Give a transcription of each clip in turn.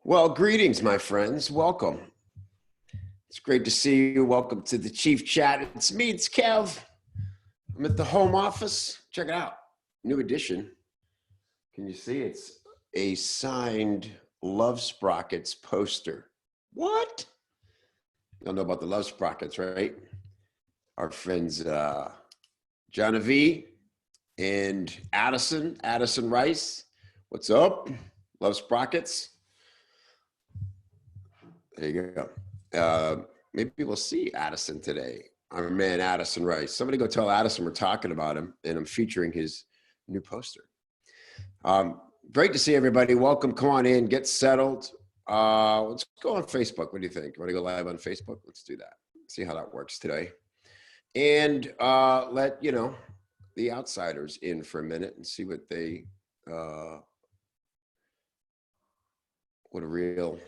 Well, greetings, my friends. Welcome. It's great to see you. Welcome to the Chief Chat. It's me, it's Kev. I'm at the home office. Check it out. New edition. Can you see? It's a signed Love Sprockets poster. What? Y'all know about the Love Sprockets, right? Our friends Genevieve and Addison Rice. What's up? Love Sprockets. There you go. Maybe we'll see Addison today. Our man, Addison Rice. Somebody go tell Addison we're talking about him, and I'm featuring his new poster. Great to see everybody. Welcome. Come on in. Get settled. Let's go on Facebook. What do you think? Want to go live on Facebook? Let's do that. See how that works today. And let, the outsiders in for a minute and see what they, what a real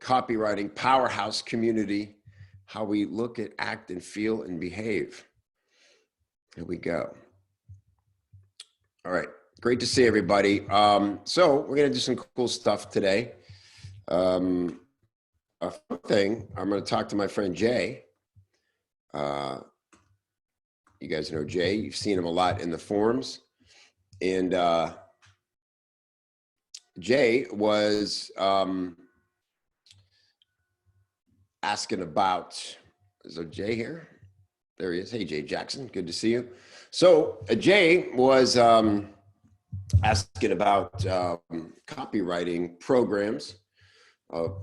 copywriting powerhouse community, how we look at, act, and feel and behave. Here we go. All right, great to see everybody. So we're gonna do some cool stuff today. A fun thing, I'm gonna talk to my friend Jay. You guys know Jay, you've seen him a lot in the forums. And Jay was, asking about, is there Jay here? There he is. Hey, Jay Jackson, good to see you. So Jay was asking about copywriting programs,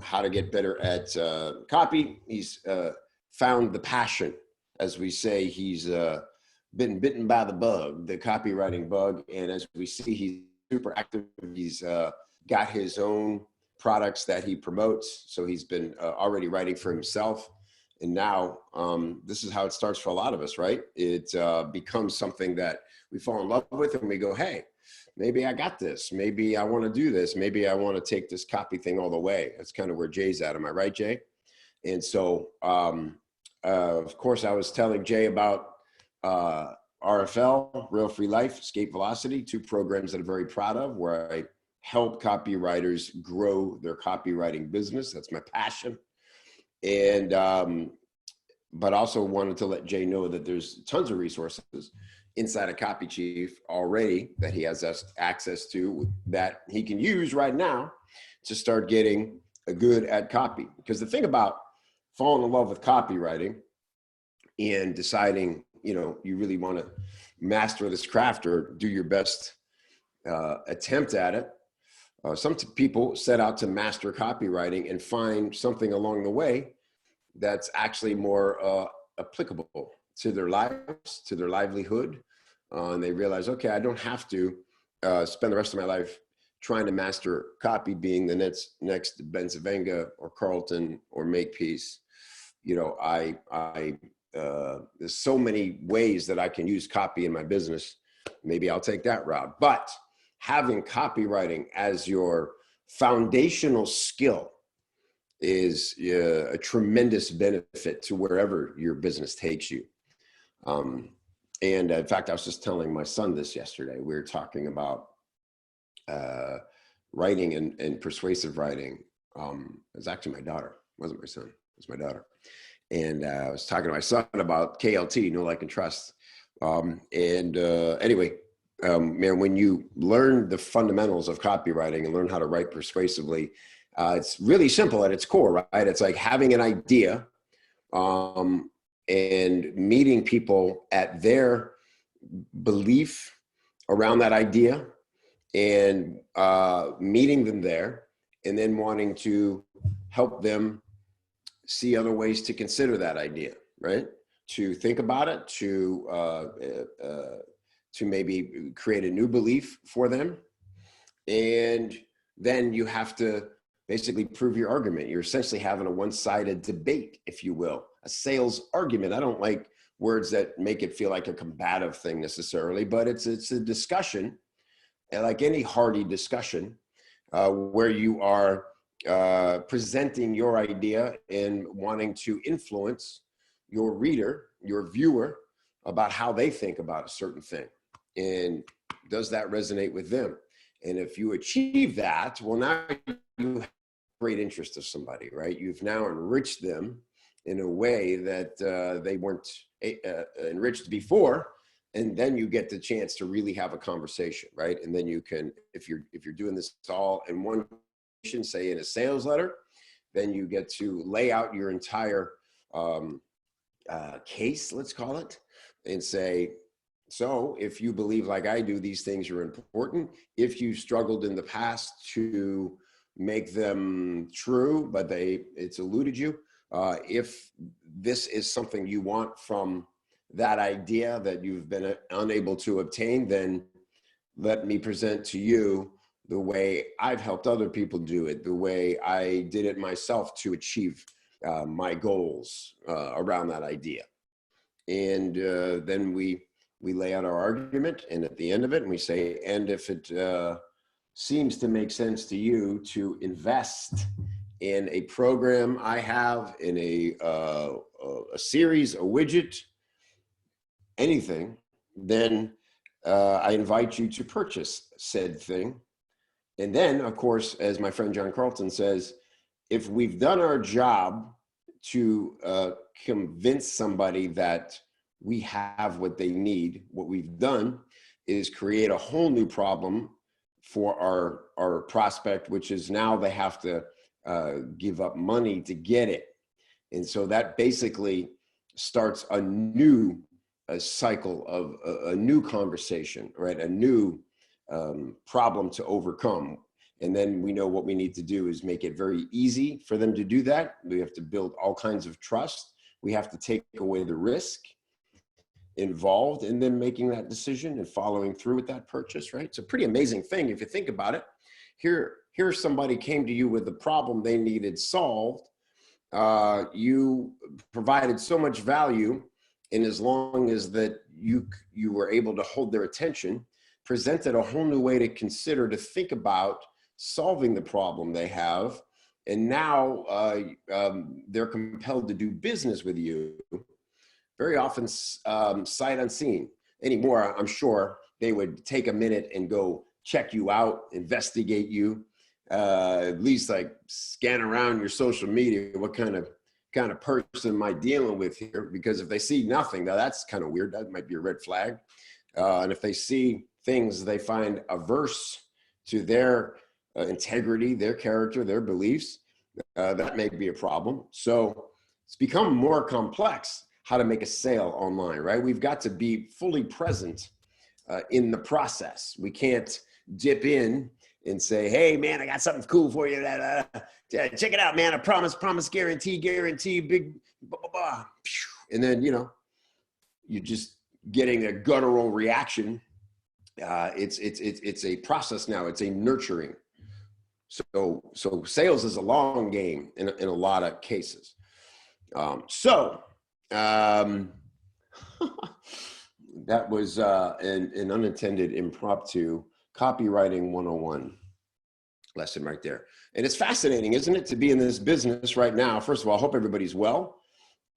how to get better at copy. He's found the passion, as we say. He's been bitten by the bug, the copywriting bug. And as we see, he's super active. He's got his own products that he promotes. So he's been already writing for himself. And now this is how it starts for a lot of us, right? It becomes something that we fall in love with and we go, hey, maybe I got this. Maybe I want to do this. Maybe I want to take this copy thing all the way. That's kind of where Jay's at. Am I right, Jay? And so, of course, I was telling Jay about RFL, Real Free Life, Escape Velocity, two programs that I'm very proud of, where I help copywriters grow their copywriting business. That's my passion. And, but also wanted to let Jay know that there's tons of resources inside of Copy Chief already that he has access to that he can use right now to start getting good at copy. Because the thing about falling in love with copywriting and deciding, you really want to master this craft or do your best attempt at it. Some people set out to master copywriting and find something along the way that's actually more applicable to their lives, to their livelihood. And they realize, okay, I don't have to spend the rest of my life trying to master copy, being the next Benzavenga or Carlton or Makepeace. There's so many ways that I can use copy in my business. Maybe I'll take that route. But having copywriting as your foundational skill is a tremendous benefit to wherever your business takes you. And in fact, I was just telling my son this yesterday. We were talking about writing and persuasive writing. It was actually my daughter. It wasn't my son. It was my daughter. And I was talking to my son about KLT, Know, Like, and Trust. Anyway, man, when you learn the fundamentals of copywriting and learn how to write persuasively, it's really simple at its core, right? It's like having an idea and meeting people at their belief around that idea and meeting them there and then wanting to help them see other ways to consider that idea, right? To think about it, to maybe create a new belief for them. And then you have to basically prove your argument. You're essentially having a one-sided debate, if you will, a sales argument. I don't like words that make it feel like a combative thing necessarily, but it's a discussion, like any hearty discussion, where you are presenting your idea and wanting to influence your reader, your viewer, about how they think about a certain thing. And does that resonate with them? And if you achieve that, well, now you have great interest of somebody, right? You've now enriched them in a way that they weren't enriched before. And then you get the chance to really have a conversation, right? And then you can, if you're doing this all in one, say in a sales letter, then you get to lay out your entire case, let's call it, and say, so if you believe like I do, these things are important. If you struggled in the past to make them true, but it's eluded you, if this is something you want from that idea that you've been unable to obtain, then let me present to you the way I've helped other people do it, the way I did it myself to achieve my goals around that idea. And then we lay out our argument, and at the end of it, and we say, and if it seems to make sense to you to invest in a program I have, in a series, a widget, anything, then I invite you to purchase said thing. And then, of course, as my friend John Carlton says, if we've done our job to convince somebody that we have what they need, what we've done is create a whole new problem for our prospect, which is now they have to give up money to get it. And so that basically starts a new cycle of a new conversation, right? A new problem to overcome. And then we know what we need to do is make it very easy for them to do that. We have to build all kinds of trust. We have to take away the risk involved in them making that decision and following through with that purchase, right? It's a pretty amazing thing if you think about it. Here somebody came to you with a problem they needed solved. You provided so much value, and as long as that you were able to hold their attention, presented a whole new way to consider, to think about solving the problem they have, and now they're compelled to do business with you. Very often sight unseen. Anymore, I'm sure they would take a minute and go check you out, investigate you, at least like scan around your social media. What kind of person am I dealing with here? Because if they see nothing, now that's kind of weird. That might be a red flag. And if they see things they find averse to their integrity, their character, their beliefs, that may be a problem. So it's become more complex how to make a sale online, right? We've got to be fully present in the process. We can't dip in and say, hey man, I got something cool for you. Check it out, man. I promise, guarantee, big, blah, blah, blah. And then, you're just getting a guttural reaction. It's a process now. It's a nurturing. So sales is a long game in a lot of cases. That was an unintended impromptu copywriting 101 lesson right there. And it's fascinating, isn't it, to be in this business right now? First of all, I hope everybody's well.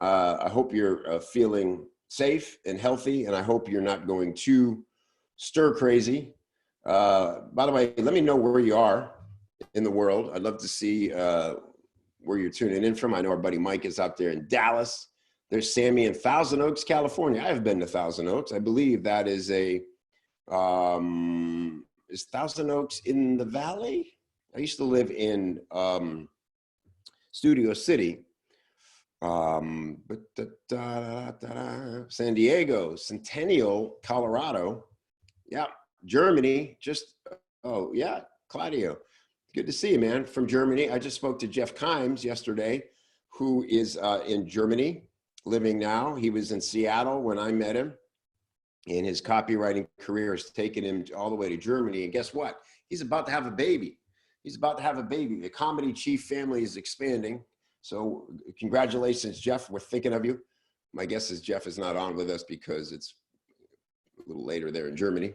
I hope you're feeling safe and healthy, and I hope you're not going too stir crazy. By the way, let me know where you are in the world. I'd love to see where you're tuning in from. I know our buddy Mike is out there in Dallas. There's Sammy in Thousand Oaks, California. I have been to Thousand Oaks. I believe that is is Thousand Oaks in the Valley? I used to live in Studio City. San Diego, Centennial, Colorado. Yeah, Germany. Claudio. Good to see you, man, from Germany. I just spoke to Jeff Kimes yesterday, who is in Germany, living now. He was in Seattle when I met him, and his copywriting career has taken him all the way to Germany. And guess what? He's about to have a baby. The Comedy Chief family is expanding. So congratulations, Jeff. We're thinking of you. My guess is Jeff is not on with us because it's a little later there in Germany.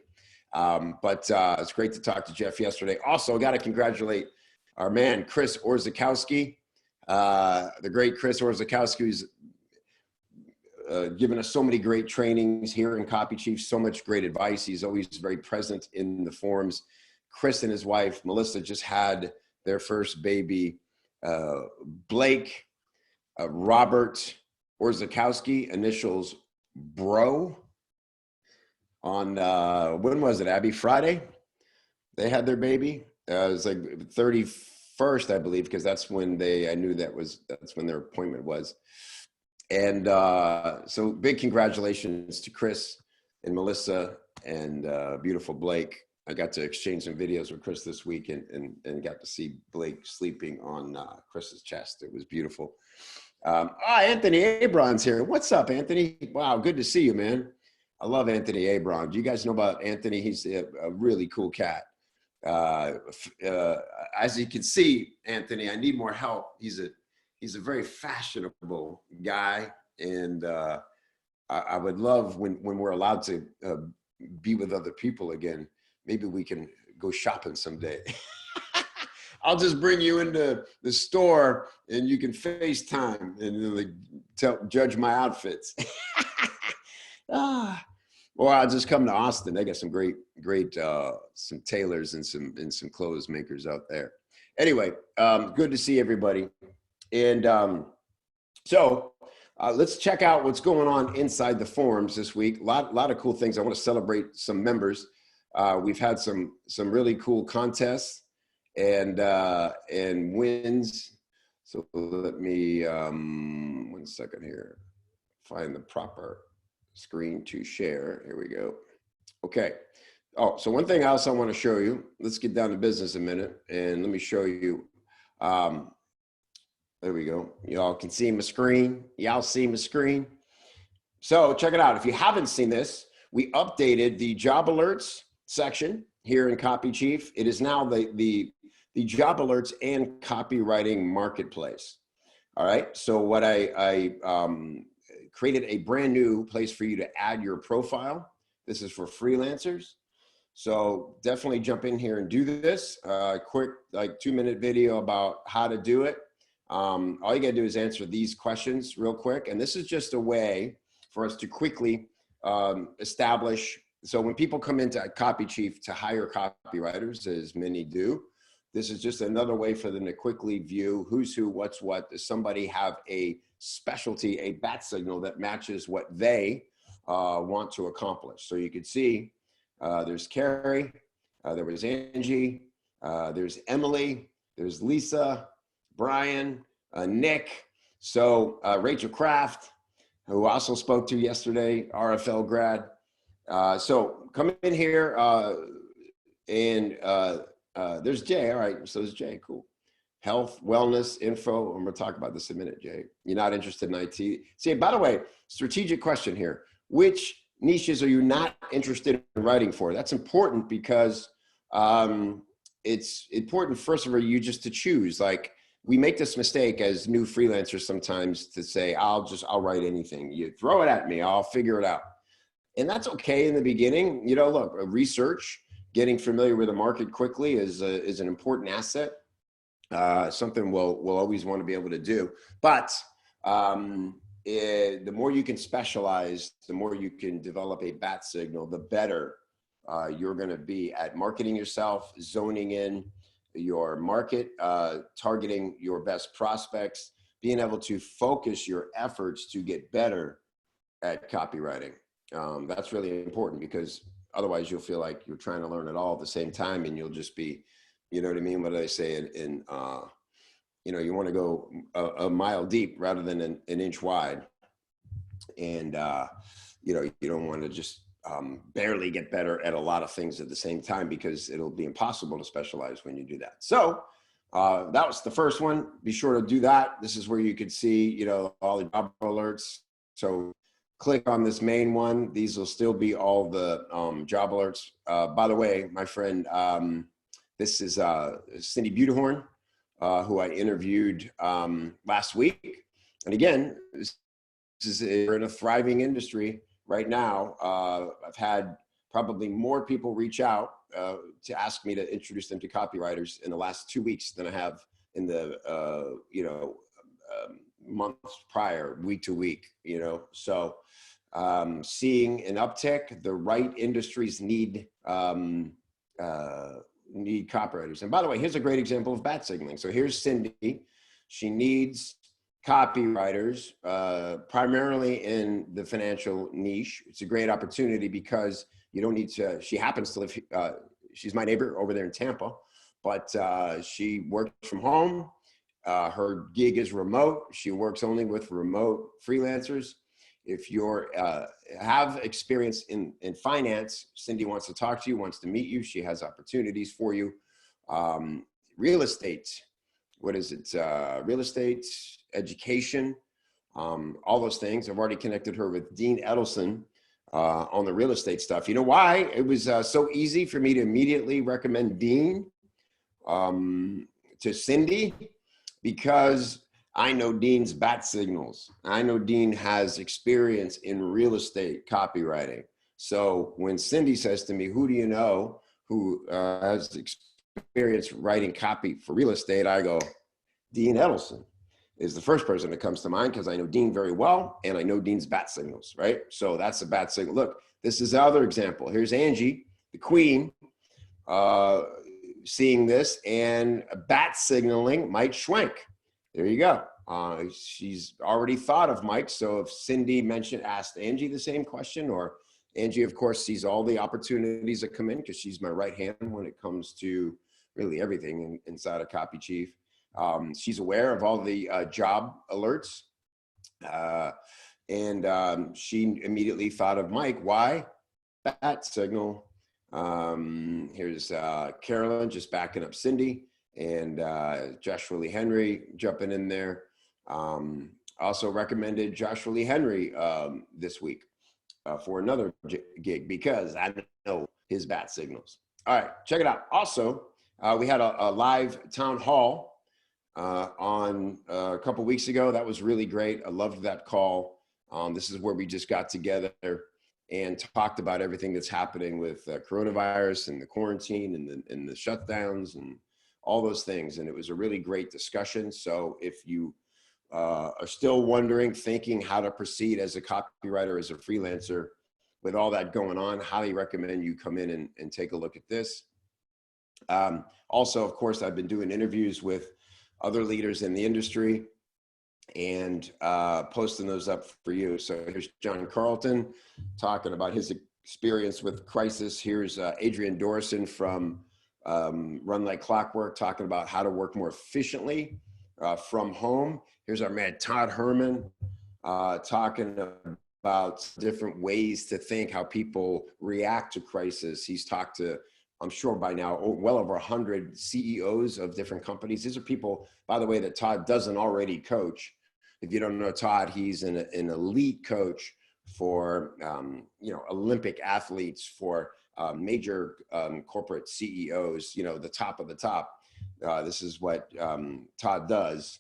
But it's great to talk to Jeff yesterday. Also, got to congratulate our man, Chris Orzakowski, the great Chris Orzakowski, who's given us so many great trainings here in Copy Chief, so much great advice. He's always very present in the forums. Chris and his wife, Melissa, just had their first baby, Blake Robert Orzakowski, initials Bro, on, when was it, Abby? Friday? They had their baby. It was like 31st, I believe, because that's when I knew that's when their appointment was. And so big congratulations to Chris and Melissa and beautiful Blake. I got to exchange some videos with Chris this week and got to see Blake sleeping on Chris's chest. It was beautiful. Anthony Abron's here. What's up, Anthony? Wow, good to see you, man. I love Anthony Abron. Do you guys know about Anthony? He's a really cool cat. As you can see, Anthony, I need more help. He's a very fashionable guy, and I would love when we're allowed to be with other people again. Maybe we can go shopping someday. I'll just bring you into the store and you can FaceTime and like judge my outfits. Or I'll just come to Austin. They got some great some tailors and some clothes makers out there. Anyway, good to see everybody. And so let's check out what's going on inside the forums this week. A lot of cool things. I want to celebrate some members. We've had some really cool contests and wins. So let me 1 second here, find the proper screen to share. Here we go. Okay. Oh, so one thing else I want to show you. Let's get down to business a minute, and let me show you. There we go. Y'all can see my screen. Y'all see my screen. So check it out. If you haven't seen this, we updated the job alerts section here in Copy Chief. It is now the job alerts and copywriting marketplace. All right. So what I created a brand new place for you to add your profile. This is for freelancers. So definitely jump in here and do this. Quick, like 2-minute video about how to do it. All you gotta do is answer these questions real quick. And this is just a way for us to quickly establish. So when people come into Copy Chief to hire copywriters, as many do, this is just another way for them to quickly view who's who, what's what. Does somebody have a specialty, a bat signal that matches what they want to accomplish? So you could see there's Carrie, there was Angie, there's Emily, there's Lisa, Brian, Nick, so Rachel Kraft, who also spoke to yesterday, RFL grad. So come in here and there's Jay. All right, so there's Jay, cool. Health, wellness, info, and we'll talk about this in a minute, Jay. You're not interested in IT. See, by the way, strategic question here. Which niches are you not interested in writing for? That's important because it's important, first of all, you just to choose. Like, we make this mistake as new freelancers sometimes to say, I'll write anything. You throw it at me, I'll figure it out. And that's okay in the beginning. You know, look, research, getting familiar with the market quickly is an important asset. Something we'll always want to be able to do. But the more you can specialize, the more you can develop a bat signal, the better you're going to be at marketing yourself, zoning in your market, targeting your best prospects, being able to focus your efforts to get better at copywriting. That's really important because otherwise you'll feel like you're trying to learn it all at the same time and you'll just be, you know what I mean? What do they say you know, you want to go a mile deep rather than an inch wide. And, you know, you don't want to just barely get better at a lot of things at the same time because it'll be impossible to specialize when you do that. So that was the first one. Be sure to do that. This is where you could see, you know, all the job alerts. So click on this main one. These will still be all the job alerts. By the way, my friend, this is Cindy Butehorn, who I interviewed last week. And again, we're in a thriving industry right now. I've had probably more people reach out to ask me to introduce them to copywriters in the last 2 weeks than I have in the you know, months prior, week to week, you know. So seeing an uptick, the right industries need need copywriters. And by the way, here's a great example of bat signaling. So here's Cindy. She needs copywriters, primarily in the financial niche. It's a great opportunity because you don't need to, she happens to live, she's my neighbor over there in Tampa, but she works from home. Her gig is remote. She works only with remote freelancers. If you're have experience in finance, Cindy wants to talk to you, wants to meet you. She has opportunities for you. Real estate, what is it? Real estate, education, all those things. I've already connected her with Dean Edelson on the real estate stuff. You know why? It was so easy for me to immediately recommend Dean to Cindy, because I know Dean's bat signals. I know Dean has experience in real estate copywriting. So when Cindy says to me, who do you know who has experience writing copy for real estate? I go, Dean Edelson is the first person that comes to mind, because I know Dean very well and I know Dean's bat signals, right? So that's a bat signal. Look, this is the other example. Here's Angie, the queen, seeing this and bat signaling Mike Schwenk. There you go. She's already thought of Mike. So if Cindy asked Angie the same question, or Angie, of course, sees all the opportunities that come in, because she's my right hand when it comes to really everything inside of Copy Chief. She's aware of all the job alerts. And she immediately thought of Mike. Why? Bat signal. Here's Carolyn just backing up Cindy, and Joshua Lee Henry jumping in there. Also recommended Joshua Lee Henry this week for another gig, because I know his bat signals. All right, check it out. Also, we had a live town hall on a couple weeks ago. That was really great. I loved that call. This is where we just got together and talked about everything that's happening with coronavirus and the quarantine and the shutdowns and all those things. And it was a really great discussion. So if you are still wondering, thinking how to proceed as a copywriter, as a freelancer, with all that going on, highly recommend you come in and take a look at this. Also, of course, I've been doing interviews with other leaders in the industry and posting those up for you. So here's John Carlton talking about his experience with crisis. Here's Adrian Dorison from Run Like Clockwork talking about how to work more efficiently from home. Here's our man Todd Herman talking about different ways to think, how people react to crisis. He's talked to, I'm sure by now, well over 100 CEOs of different companies. These are people, by the way, that Todd doesn't already coach. If you don't know Todd, he's an elite coach for Olympic athletes, for major corporate CEOs, the top of the top. This is what Todd does.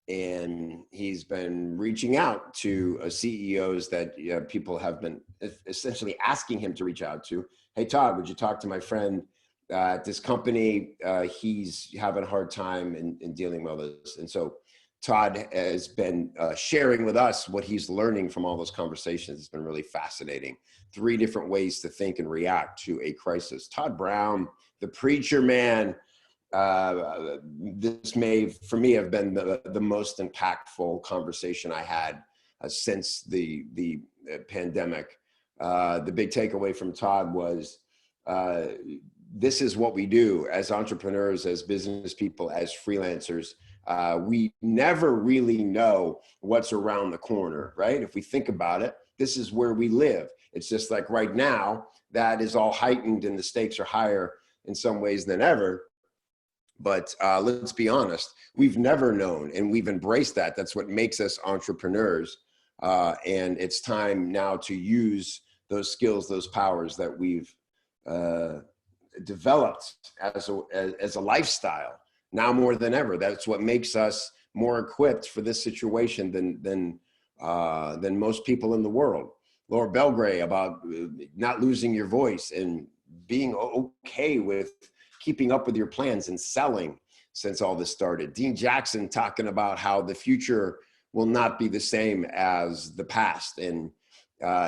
And he's been reaching out to CEOs that people have been essentially asking him to reach out to. Hey, Todd, would you talk to my friend at this company? He's having a hard time in dealing with this. And so Todd has been sharing with us what he's learning from all those conversations. It's been really fascinating. 3 different ways to think and react to a crisis. Todd Brown, the preacher man. This may, for me, have been the most impactful conversation I had since the pandemic. The big takeaway from Todd was, this is what we do as entrepreneurs, as business people, as freelancers. We never really know what's around the corner, right? If we think about it, this is where we live. It's just like right now, that is all heightened and the stakes are higher in some ways than ever. But let's be honest, we've never known, and we've embraced that. That's what makes us entrepreneurs. And it's time now to use those skills, those powers that we've developed as a lifestyle, now more than ever. That's what makes us more equipped for this situation than most people in the world. Laura Belgray about not losing your voice and being okay with keeping up with your plans and selling since all this started. Dean Jackson talking about how the future will not be the same as the past, and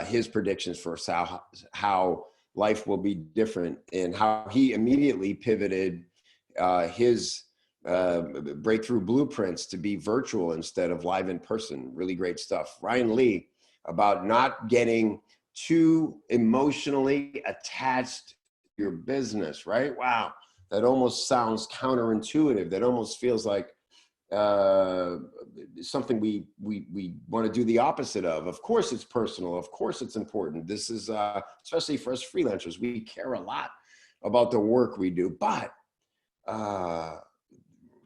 his predictions for how life will be different, and how he immediately pivoted his breakthrough blueprints to be virtual instead of live in person. Really great stuff. Ryan Lee, about not getting too emotionally attached to your business, right? Wow. That almost sounds counterintuitive. That almost feels like something we want to do the opposite of. Of course it's personal. Of course it's important. This is, especially for us freelancers, we care a lot about the work we do. But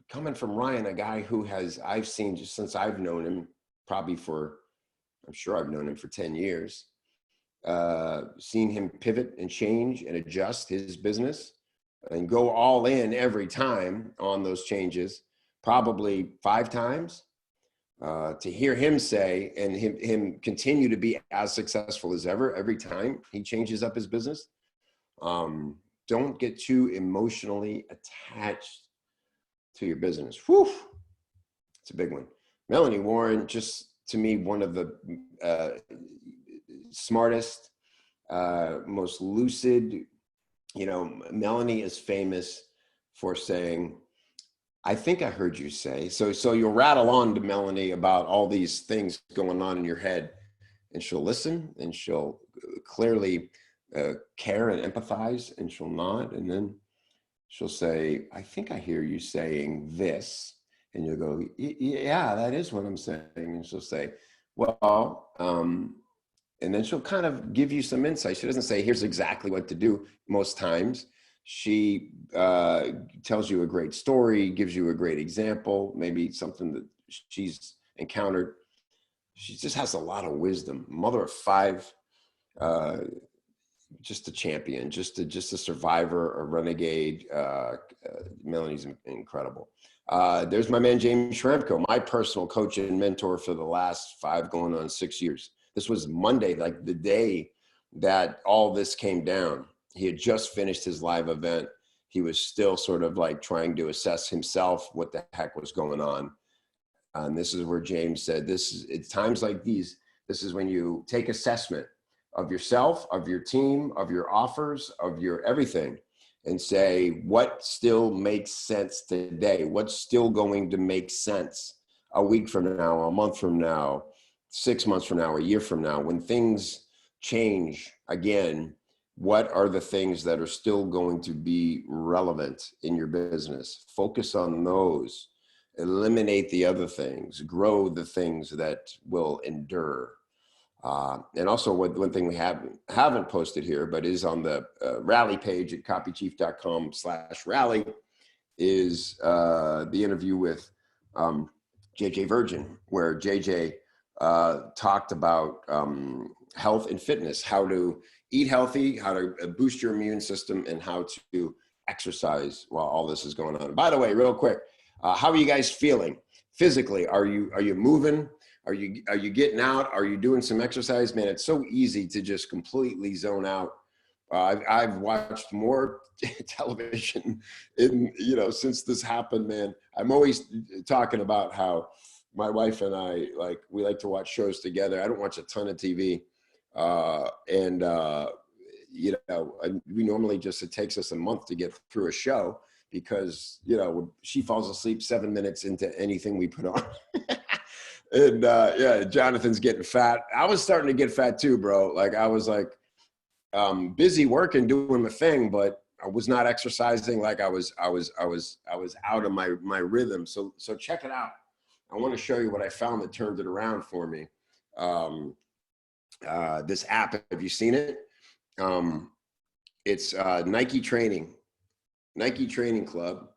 coming from Ryan, a guy who I've seen just since I've known him, I'm sure I've known him for 10 years, seen him pivot and change and adjust his business and go all in every time on those changes, probably 5 times, to hear him say, and him continue to be as successful as ever, every time he changes up his business. Don't get too emotionally attached to your business. Whew, it's a big one. Melanie Warren, just to me, one of the smartest, most lucid. Melanie is famous for saying, I think I heard you say, so you'll rattle on to Melanie about all these things going on in your head, and she'll listen, and she'll clearly care and empathize, and she'll nod, and then she'll say, I think I hear you saying this. And you'll go, yeah, that is what I'm saying. And she'll say, well, and then she'll kind of give you some insight. She doesn't say, here's exactly what to do most times. She tells you a great story, gives you a great example, maybe something that she's encountered. She just has a lot of wisdom. Mother of 5, just a champion, just a survivor, a renegade. Melanie's incredible. There's my man, James Shramko, my personal coach and mentor for the last 5 going on 6 years. This was Monday, like the day that all this came down. He had just finished his live event. He was still sort of like trying to assess himself, what the heck was going on. And this is where James said, it's times like these, this is when you take assessment of yourself, of your team, of your offers, of your everything, and say, what still makes sense today? What's still going to make sense a week from now, a month from now, 6 months from now, a year from now? When things change again, what are the things that are still going to be relevant in your business? Focus on those. Eliminate the other things. Grow the things that will endure. And also one thing we haven't posted here, but is on the rally page at copychief.com/rally, is the interview with JJ Virgin, where JJ talked about health and fitness, how to eat healthy, how to boost your immune system, and how to exercise while all this is going on. And by the way, real quick, how are you guys feeling physically? Are you moving? Are you getting out? Are you doing some exercise? Man, it's so easy to just completely zone out. I've watched more television since this happened, man. I'm always talking about how my wife and I, we like to watch shows together. I don't watch a ton of TV. We normally it takes us a month to get through a show because, she falls asleep 7 minutes into anything we put on. And Jonathan's getting fat. I was starting to get fat too, bro. I was busy working, doing my thing, but I was not exercising. I was out of my rhythm. So check it out. I want to show you what I found that turned it around for me. This app, have you seen it? It's Nike Training Club.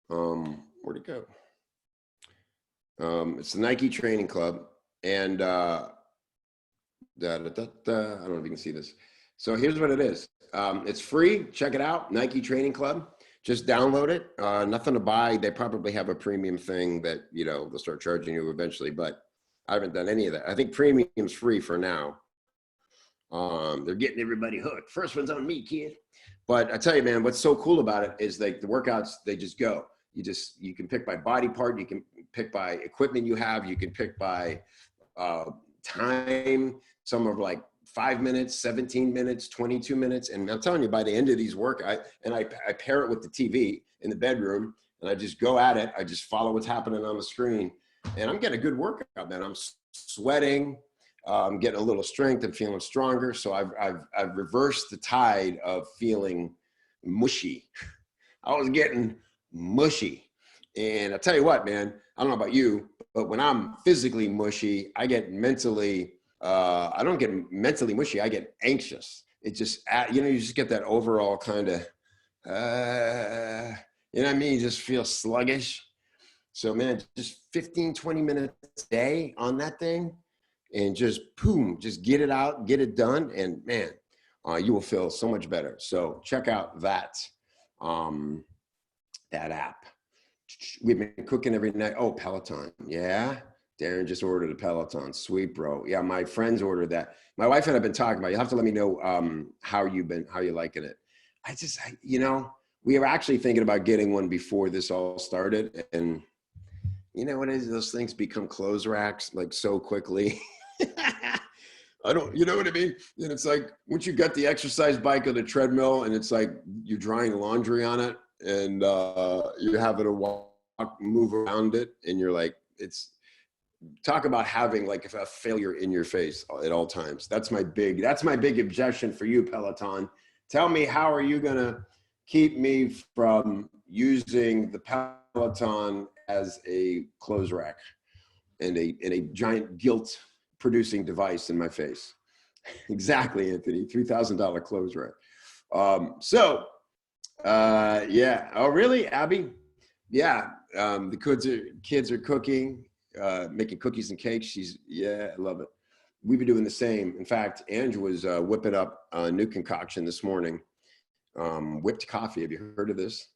Where'd it go? It's the Nike Training Club, and I don't know if you can see this. So here's what it is. It's free. Check it out. Nike Training Club. Just download it. Nothing to buy. They probably have a premium thing that, they'll start charging you eventually, but I haven't done any of that. I think premium's free for now. They're getting everybody hooked. First one's on me, kid. But I tell you, man, what's so cool about it is the workouts, they just go. You can pick by body part. You can pick by equipment you have. You can pick by time. Some are 5 minutes, 17 minutes, 22 minutes. And I'm telling you, by the end of these I pair it with the TV in the bedroom, and I just go at it. I just follow what's happening on the screen, and I'm getting a good workout, man. I'm sweating. I'm getting a little strength. I'm feeling stronger. So I've reversed the tide of feeling mushy. I was getting mushy. And I'll tell you what, man, I don't know about you, but when I'm physically mushy, I get mentally, I don't get mentally mushy. I get anxious. It just, you just get that overall kind of, you know what I mean? You just feel sluggish. So man, just 15, 20 minutes a day on that thing, and just boom, just get it out, get it done. And man, you will feel so much better. So check out that app. We've been cooking every night. Oh, Peloton. Yeah. Darren just ordered a Peloton. Sweet, bro. Yeah. My friends ordered that. My wife and I've been talking about it. You'll have to let me know how you're liking it. We were actually thinking about getting one before this all started. And you know what it is? Those things become clothes racks like so quickly. You know what I mean? And it's like, once you got the exercise bike or the treadmill, and it's like you're drying laundry on it, and you're having to move around it, and you're like, talk about having like a failure in your face at all times. That's my big objection for you, Peloton. Tell me, how are you gonna keep me from using the Peloton as a clothes rack and a giant guilt producing device in my face? Exactly, Anthony. $3,000 clothes rack. Yeah. Oh, really, Abby? Yeah. The kids are cooking, making cookies and cakes. I love it. We've been doing the same. In fact, Andrew was whipping up a new concoction this morning. Whipped coffee. Have you heard of this?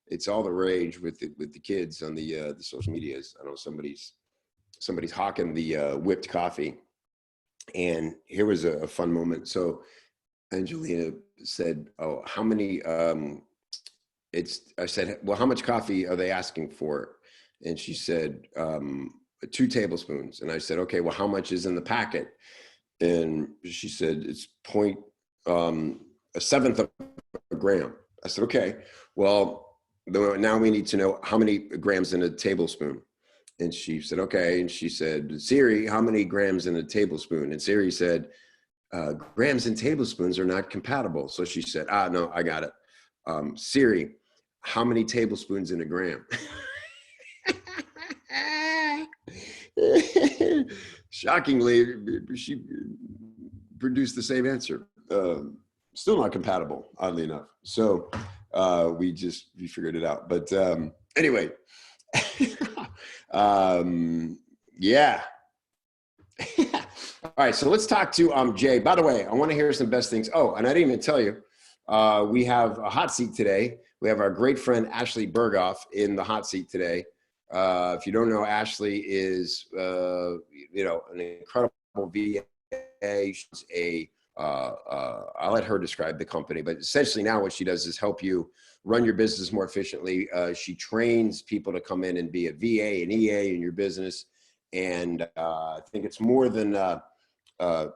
It's all the rage with the kids on the social medias. I know somebody's hawking the whipped coffee. And here was a fun moment. So Angelina said, "Oh, how many?" I said, "Well, how much coffee are they asking for?" And she said, 2 tablespoons. And I said, "Okay, well, how much is in the packet?" And she said, "It's a seventh of a gram." I said, "Okay, well, now we need to know how many grams in a tablespoon." And she said, "Okay." And she said, "Siri, how many grams in a tablespoon?" And Siri said, "Grams and tablespoons are not compatible." So she said, "No, I got it. Siri, how many tablespoons in a gram?" Shockingly, she produced the same answer. Still not compatible, oddly enough. So we figured it out. But anyway, yeah. All right, so let's talk to Jay. By the way, I want to hear some best things. Oh, and I didn't even tell you, we have a hot seat today. We have our great friend Ashley Berghoff in the hot seat today. If you don't know, Ashley is an incredible VA. She's I'll let her describe the company, but essentially now what she does is help you run your business more efficiently. She trains people to come in and be a VA and EA in your business. And I think it's more than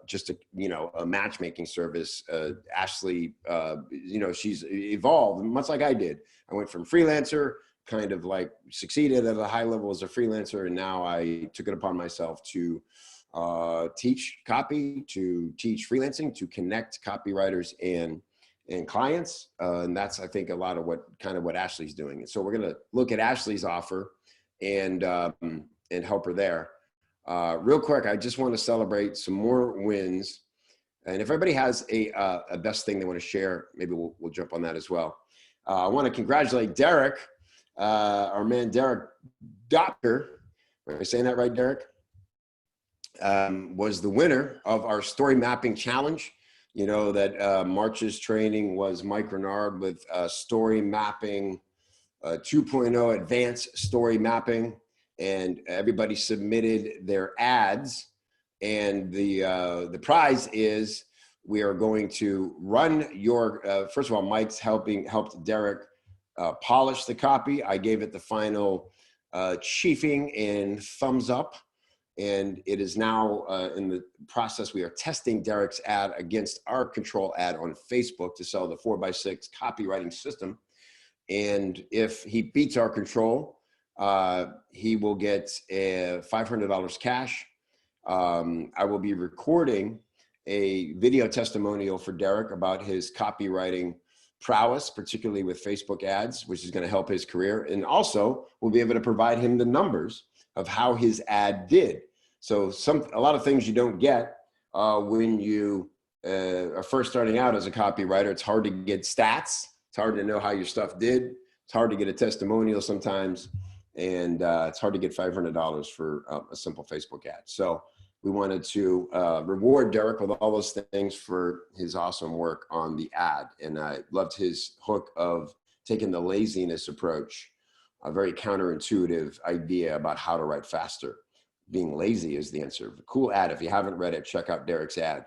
just a matchmaking service. Ashley, she's evolved much like I did. I went from freelancer, kind of like succeeded at a high level as a freelancer, and now I took it upon myself to teach copy, to teach freelancing, to connect copywriters and clients. And that's, I think, a lot of what Ashley's doing. And so we're going to look at Ashley's offer and help her there. Real quick, I just want to celebrate some more wins. And if everybody has a best thing they want to share, maybe we'll jump on that as well. I want to congratulate Derek, our man Derek Doctor. Am I saying that right, Derek? Was the winner of our story mapping challenge. You know that March's training was Mike Renard with story mapping 2.0 advanced story mapping, and everybody submitted their ads, and the prize is we are going to run your first of all, Mike's helped Derek polish the copy. I gave it the final chiefing and thumbs up. And it is now in the process. We are testing Derek's ad against our control ad on Facebook to sell the 4x6 copywriting system. And if he beats our control, he will get $500 cash. I will be recording a video testimonial for Derek about his copywriting prowess, particularly with Facebook ads, which is going to help his career. And also we'll be able to provide him the numbers of how his ad did. So a lot of things you don't get when you are first starting out as a copywriter. It's hard to get stats. It's hard to know how your stuff did. It's hard to get a testimonial sometimes. And it's hard to get $500 for a simple Facebook ad. So we wanted to reward Derek with all those things for his awesome work on the ad. And I loved his hook of taking the laziness approach, a very counterintuitive idea about how to write faster. Being lazy is the answer. Cool ad. If you haven't read it, check out Derek's ad.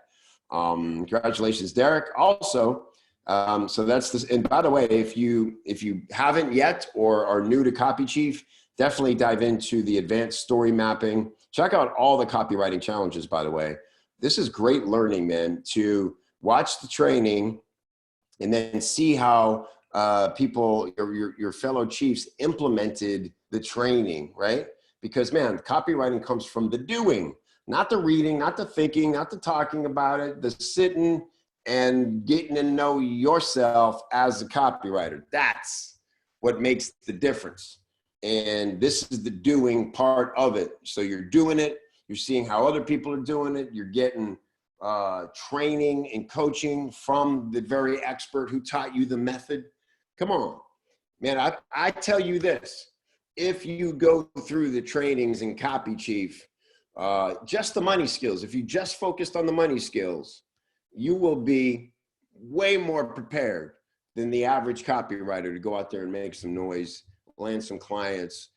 Congratulations, Derek. Also, so that's this. And by the way, if you haven't yet or are new to Copy Chief, definitely dive into the advanced story mapping. Check out all the copywriting challenges, by the way. This is great learning, man, to watch the training and then see how people, your fellow chiefs implemented the training, right? Because, man, copywriting comes from the doing, not the reading, not the thinking, not the talking about it, the sitting and getting to know yourself as a copywriter. That's what makes the difference. And this is the doing part of it. So you're doing it, you're seeing how other people are doing it, you're getting training and coaching from the very expert who taught you the method. Come on, man, I tell you this, if you go through the trainings in Copy Chief, just the money skills, if you just focused on the money skills, you will be way more prepared than the average copywriter to go out there and make some noise, land some clients,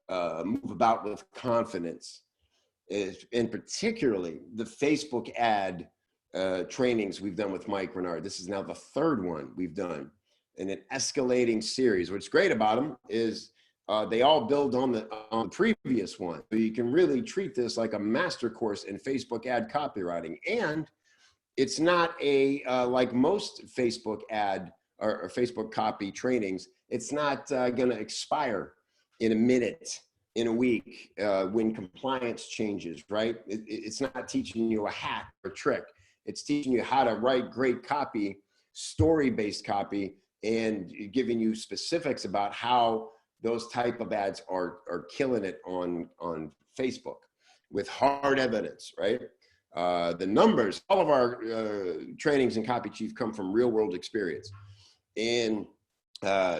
move about with confidence. And particularly the Facebook ad trainings we've done with Mike Renard. This is now the third one we've done in an escalating series. What's great about them is they all build on the previous one. So you can really treat this like a master course in Facebook ad copywriting. And it's not like most Facebook ad or Facebook copy trainings, it's not going to expire in a minute, in a week, when compliance changes, right? It's not teaching you a hack or trick. It's teaching you how to write great copy, story-based copy, and giving you specifics about how those type of ads are killing it on Facebook with hard evidence, right? The numbers, all of our trainings in Copy Chief come from real world experience. And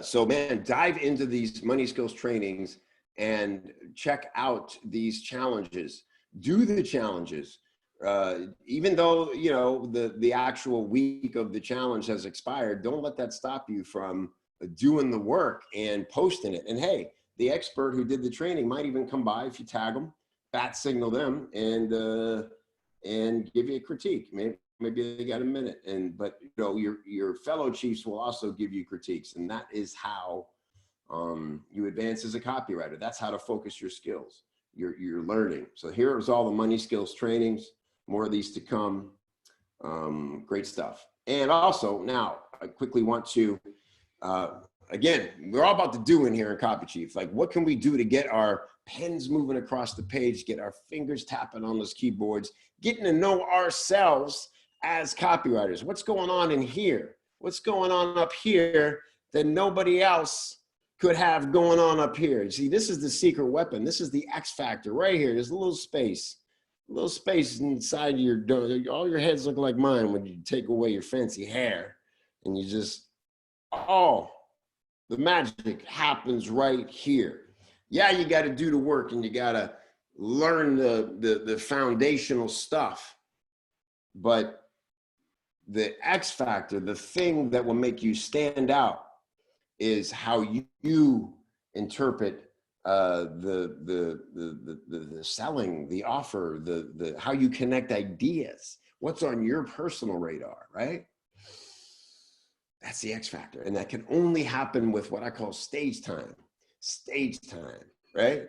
so, man, dive into these money skills trainings and check out these challenges. Do the challenges. Even though, you know, the actual week of the challenge has expired, don't let that stop you from doing the work and posting it. And hey, the expert who did the training might even come by if you tag them, bat signal them, and give you a critique. Maybe they got a minute. But you know, your fellow chiefs will also give you critiques, and that is how you advance as a copywriter. That's how to focus your skills. You're learning. So here's all the money skills trainings. More of these to come. Great stuff. And also, now I quickly want to, again, we're all about the doing here in Copy Chief. Like, what can we do to get our pens moving across the page, get our fingers tapping on those keyboards, getting to know ourselves as copywriters? What's going on in here? What's going on up here that nobody else could have going on up here? You see, this is the secret weapon. This is the X factor right here. There's a little space inside your door. All your heads look like mine when you take away your fancy hair and you just, oh, the magic happens right here. Yeah, you got to do the work and you got to learn the foundational stuff. But the X factor, the thing that will make you stand out, is how you interpret the selling, the offer, the how you connect ideas. What's on your personal radar, right? That's the X factor. And that can only happen with what I call stage time, right?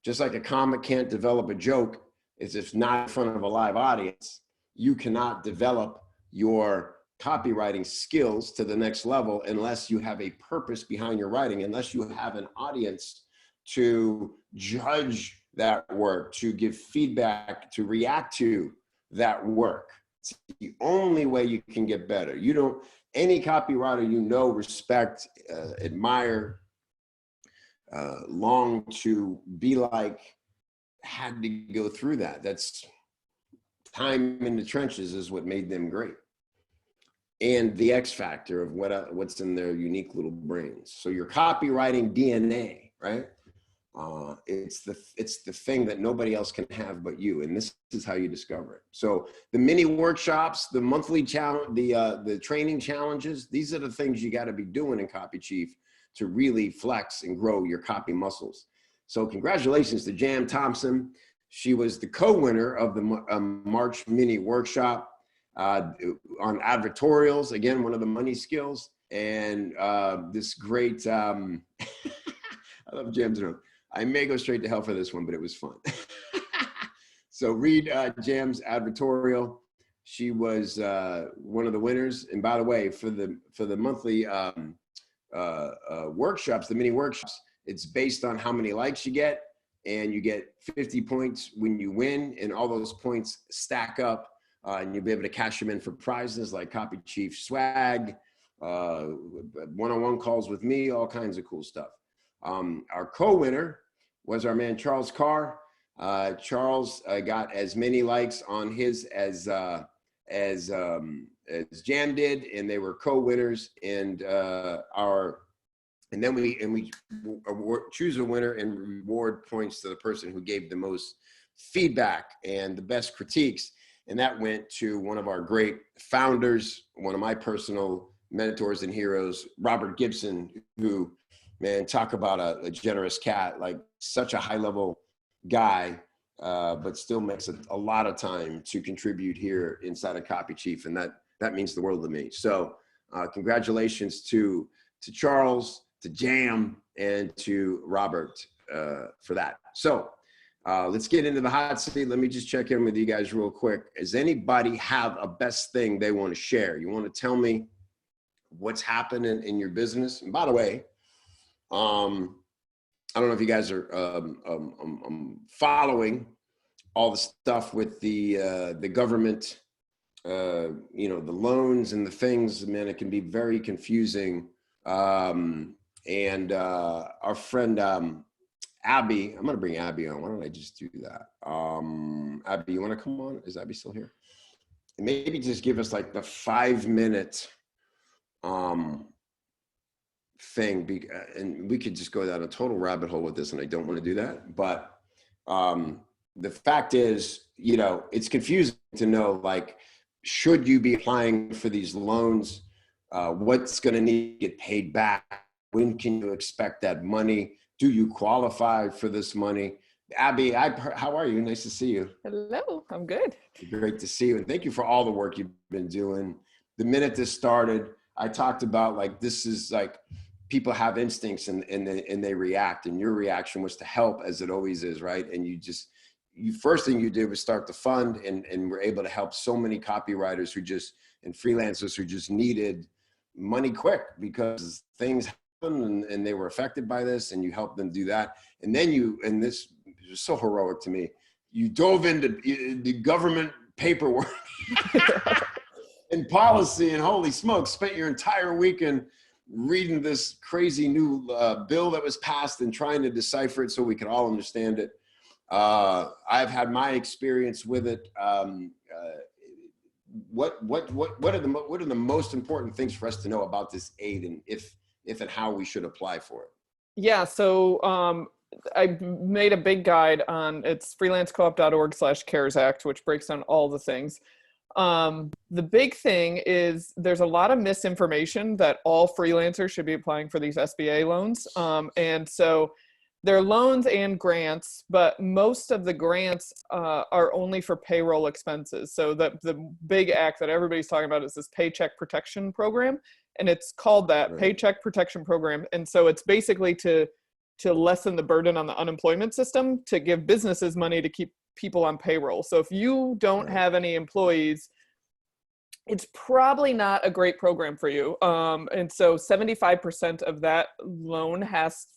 Just like a comic can't develop a joke is if not in front of a live audience, you cannot develop your copywriting skills to the next level unless you have a purpose behind your writing, unless you have an audience to judge that work, to give feedback, to react to that work. It's the only way you can get better. You don't, any copywriter you know, respect, admire, long to be like, had to go through that. That's time in the trenches is what made them great. And the X factor of what's in their unique little brains. So your copywriting DNA, right? It's the thing that nobody else can have but you, and this is how you discover it. So the mini workshops, the monthly challenge, the training challenges, these are the things you got to be doing in Copy Chief to really flex and grow your copy muscles. So congratulations to Jam Thompson. She was the co-winner of the March mini workshop on advertorials, again, one of the money skills, and this great, I love Jam's room. I may go straight to hell for this one, but it was fun. So read Jam's advertorial. She was one of the winners. And by the way, for the monthly workshops, the mini workshops, it's based on how many likes you get, and you get 50 points when you win, and all those points stack up, and you'll be able to cash them in for prizes like Copy Chief swag, one-on-one calls with me, all kinds of cool stuff. Our co-winner was our man Charles Carr. Charles got as many likes on his as Jam did, and they were co-winners. And then we choose a winner and reward points to the person who gave the most feedback and the best critiques. And that went to one of our great founders, one of my personal mentors and heroes, Robert Gibson, who, man, talk about a generous cat, like such a high level guy, but still makes a lot of time to contribute here inside of Copy Chief. And that means the world to me. So congratulations to Charles, to Jam, and to Robert for that. So let's get into the hot seat. Let me just check in with you guys real quick. Does anybody have a best thing they want to share? You want to tell me what's happening in your business? And by the way, I don't know if you guys are following all the stuff with the government, you know, the loans and the things. Man, it can be very confusing. And our friend Abby, I'm gonna bring Abby on. Why don't I just do that? Abby, you want to come on? Is Abby still here? And maybe just give us like the 5-minute thing, and we could just go down a total rabbit hole with this, and I don't want to do that. But the fact is, you know, it's confusing to know, like, should you be applying for these loans? What's going to need to get paid back? When can you expect that money? Do you qualify for this money? Abby, how are you? Nice to see you. Hello, I'm good. Great to see you. And thank you for all the work you've been doing. The minute this started, I talked about, like, this is like, people have instincts and they react, and your reaction was to help, as it always is, right? And first thing you did was start the fund, and were able to help so many copywriters and freelancers who just needed money quick because things happened and they were affected by this, and you helped them do that. And then and this was so heroic to me, you dove into the government paperwork and policy, and holy smokes, spent your entire weekend reading this crazy new bill that was passed and trying to decipher it so we could all understand it. I've had my experience with it. What are the most important things for us to know about this aid, and if and how we should apply for it? Yeah, so I made a big guide on, it's freelancecoop.org/CARES Act, which breaks down all the things. The big thing is there's a lot of misinformation that all freelancers should be applying for these SBA loans. And so they're loans and grants, but most of the grants are only for payroll expenses. So the big act that everybody's talking about is this Paycheck Protection Program, and it's called that, right. Paycheck Protection Program. And so it's basically to lessen the burden on the unemployment system, to give businesses money to keep people on payroll. So if you don't have any employees, it's probably not a great program for you. And so 75% of that loan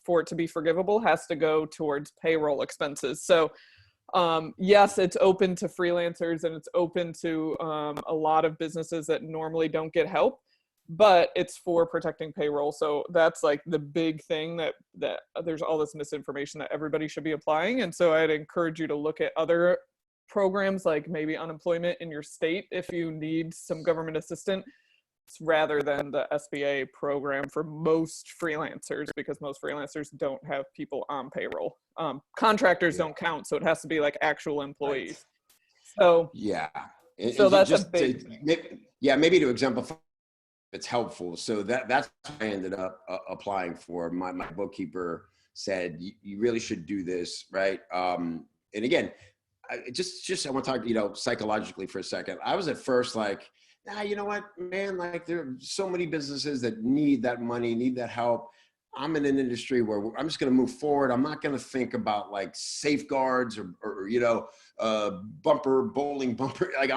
for it to be forgivable, has to go towards payroll expenses. So yes, it's open to freelancers and it's open to a lot of businesses that normally don't get help, but it's for protecting payroll. So that's like the big thing that there's all this misinformation that everybody should be applying. And so I'd encourage you to look at other programs, like maybe unemployment in your state if you need some government assistance, rather than the SBA program for most freelancers, because most freelancers don't have people on payroll. Contractors don't count, so it has to be like actual employees. Right. So so that's just a big maybe to exemplify, it's helpful. So that's what I ended up applying for. My bookkeeper said you really should do this, right? And again, I want to talk, psychologically for a second. I was at first like, you know what, man, like there are so many businesses that need that money, need that help. I'm in an industry where I'm just going to move forward. I'm not going to think about like safeguards or bowling bumper. Like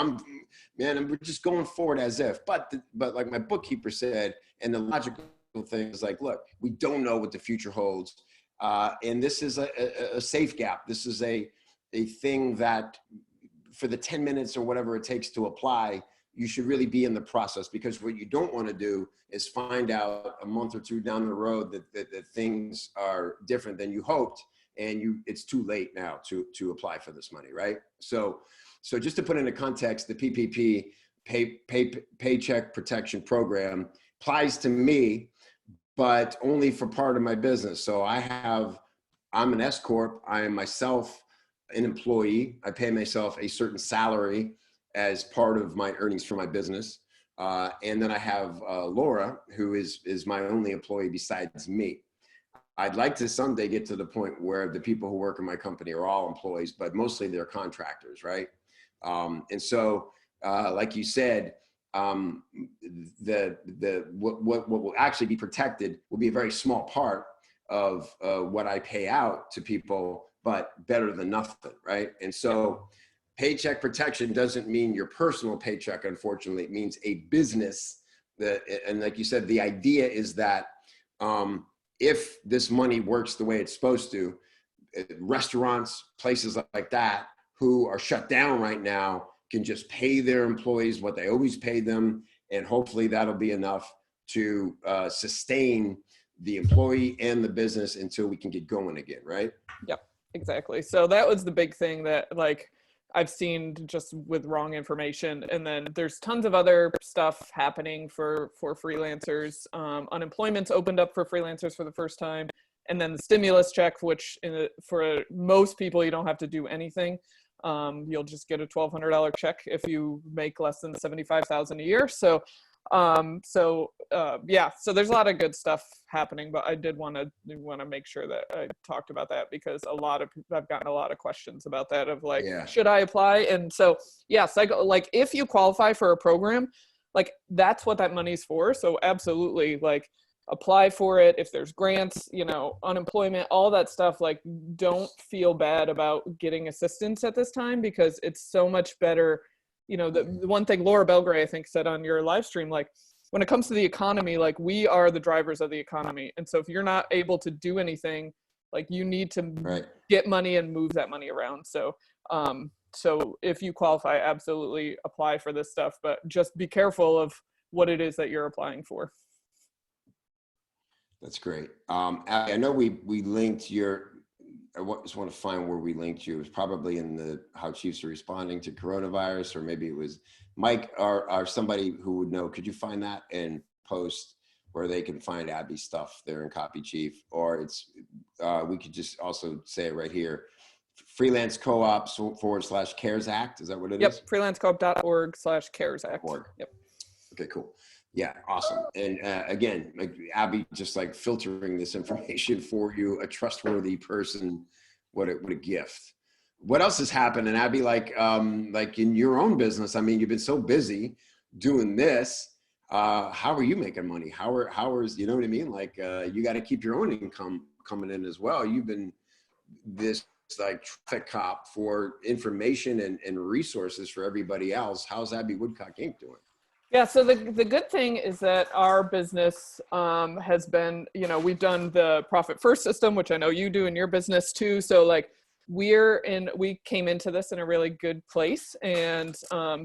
we're just going forward as if, but like my bookkeeper said, and the logical thing is like, look, we don't know what the future holds. And this is a safe gap. This is a thing that for the 10 minutes or whatever it takes to apply, you should really be in the process, because what you don't want to do is find out a month or two down the road that things are different than you hoped, and it's too late now to apply for this money, right? So just to put into context, the PPP, Paycheck Protection Program, applies to me, but only for part of my business. So I'm an S Corp. I am myself an employee. I pay myself a certain salary as part of my earnings for my business. And then I have Laura, who is my only employee besides me. I'd like to someday get to the point where the people who work in my company are all employees, but mostly they're contractors, right? And so, like you said, what will actually be protected will be a very small part of what I pay out to people, but better than nothing, right? And so paycheck protection doesn't mean your personal paycheck, unfortunately. It means a business and like you said, the idea is that if this money works the way it's supposed to, restaurants, places like that, who are shut down right now, can just pay their employees what they always pay them, and hopefully that'll be enough to sustain the employee and the business until we can get going again, right? Yep, exactly. So that was the big thing that like I've seen just with wrong information. And then there's tons of other stuff happening for freelancers. Unemployment's opened up for freelancers for the first time. And then the stimulus check, which for most people, you don't have to do anything. You'll just get a $1,200 check if you make less than $75,000 a year. So so there's a lot of good stuff happening, but I did want to make sure that I talked about that, because I've gotten a lot of questions about that of like, should I apply? And so, yes, like if you qualify for a program, like that's what that money's for. So absolutely, like apply for it. If there's grants, unemployment, all that stuff, like don't feel bad about getting assistance at this time, because it's so much better. The one thing Laura Belgray, I think, said on your live stream, like when it comes to the economy, like we are the drivers of the economy. And so if you're not able to do anything, like you need to get money and move that money around. So, so if you qualify, absolutely apply for this stuff, but just be careful of what it is that you're applying for. That's great. I know we linked I just want to find where we linked you. It was probably in the how chiefs are responding to coronavirus, or maybe it was Mike or somebody who would know. Could you find that and post where they can find Abby's stuff there in Copy Chief? Or we could just also say it right here, freelance co-ops /CARES Act. Is that what it is? Yep, freelancecoop.org/CARES Act. Yep. Okay, cool. Yeah, awesome. And again, like Abby, just like filtering this information for you, a trustworthy person. What a gift. What else has happened? And Abby, like in your own business, I mean, you've been so busy doing this. How are you making money? How is, you know what I mean? Like you got to keep your own income coming in as well. You've been this like traffic cop for information and resources for everybody else. How's Abby Woodcock Inc. doing? Yeah, so the good thing is that our business has been, we've done the Profit First system, which I know you do in your business too. So like we came into this in a really good place. And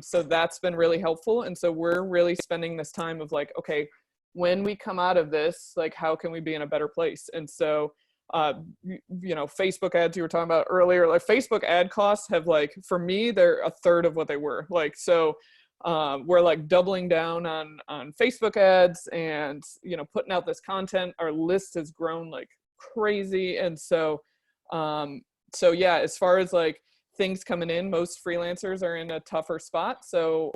so that's been really helpful. And so we're really spending this time of like, okay, when we come out of this, like, how can we be in a better place? And so, Facebook ads you were talking about earlier, like Facebook ad costs have like, for me, they're a third of what they were. Like, so we're like doubling down on Facebook ads and, putting out this content. Our list has grown like crazy. And so, yeah, as far as like things coming in, most freelancers are in a tougher spot. So,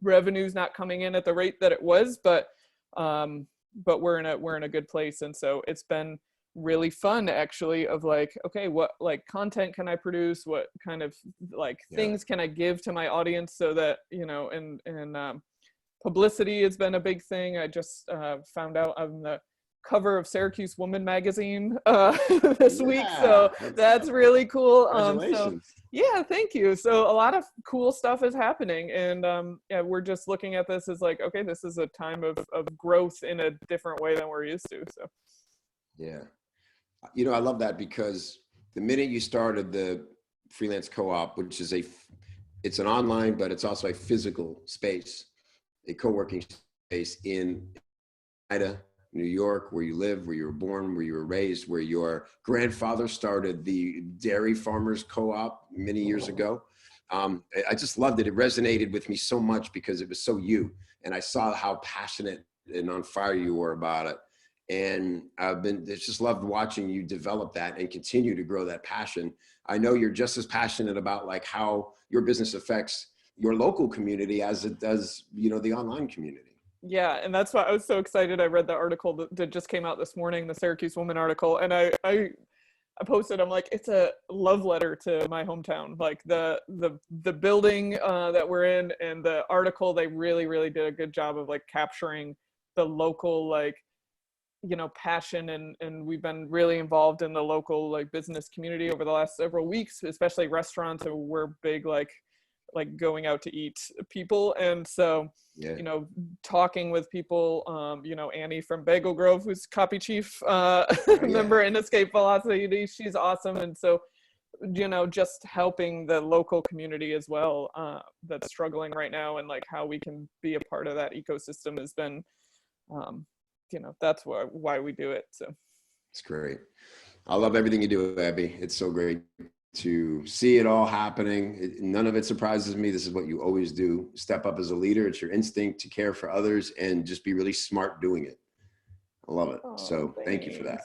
revenue's not coming in at the rate that it was, but we're in a good place. And so it's been really fun actually of like, okay, what like content can I produce? What kind of like things can I give to my audience so that, and publicity has been a big thing. I just found out on the cover of Syracuse Woman magazine this week. So that's really cool. Congratulations. Yeah, thank you. So a lot of cool stuff is happening. And we're just looking at this as like, okay, this is a time of growth in a different way than we're used to. So yeah. I love that because the minute you started the freelance co-op, which is it's an online, but it's also a physical space, a co-working space in New York, where you live, where you were born, where you were raised, where your grandfather started the dairy farmers co-op many years ago. I just loved it. It resonated with me so much because it was so you. And I saw how passionate and on fire you were about it. And it's just loved watching you develop that and continue to grow that passion. I know you're just as passionate about like how your business affects your local community as it does, the online community. Yeah. And that's why I was so excited. I read the article that just came out this morning, the Syracuse Woman article. And I posted, I'm like, it's a love letter to my hometown. Like the building that we're in and the article, they really, really did a good job of like capturing the local, like, passion. And we've been really involved in the local like business community over the last several weeks, especially restaurants. And we're big, like going out to eat people. And so, talking with people, Annie from Bagel Grove, who's copy chief member in Escape Velocity, she's awesome. And so, just helping the local community as well, that's struggling right now, and like how we can be a part of that ecosystem has been, that's why we do it. So it's great. I love everything you do, Abby. It's so great to see it all happening. None of it surprises me. This is what you always do. Step up as a leader. It's your instinct to care for others and just be really smart doing it. I love it. So thank you for that.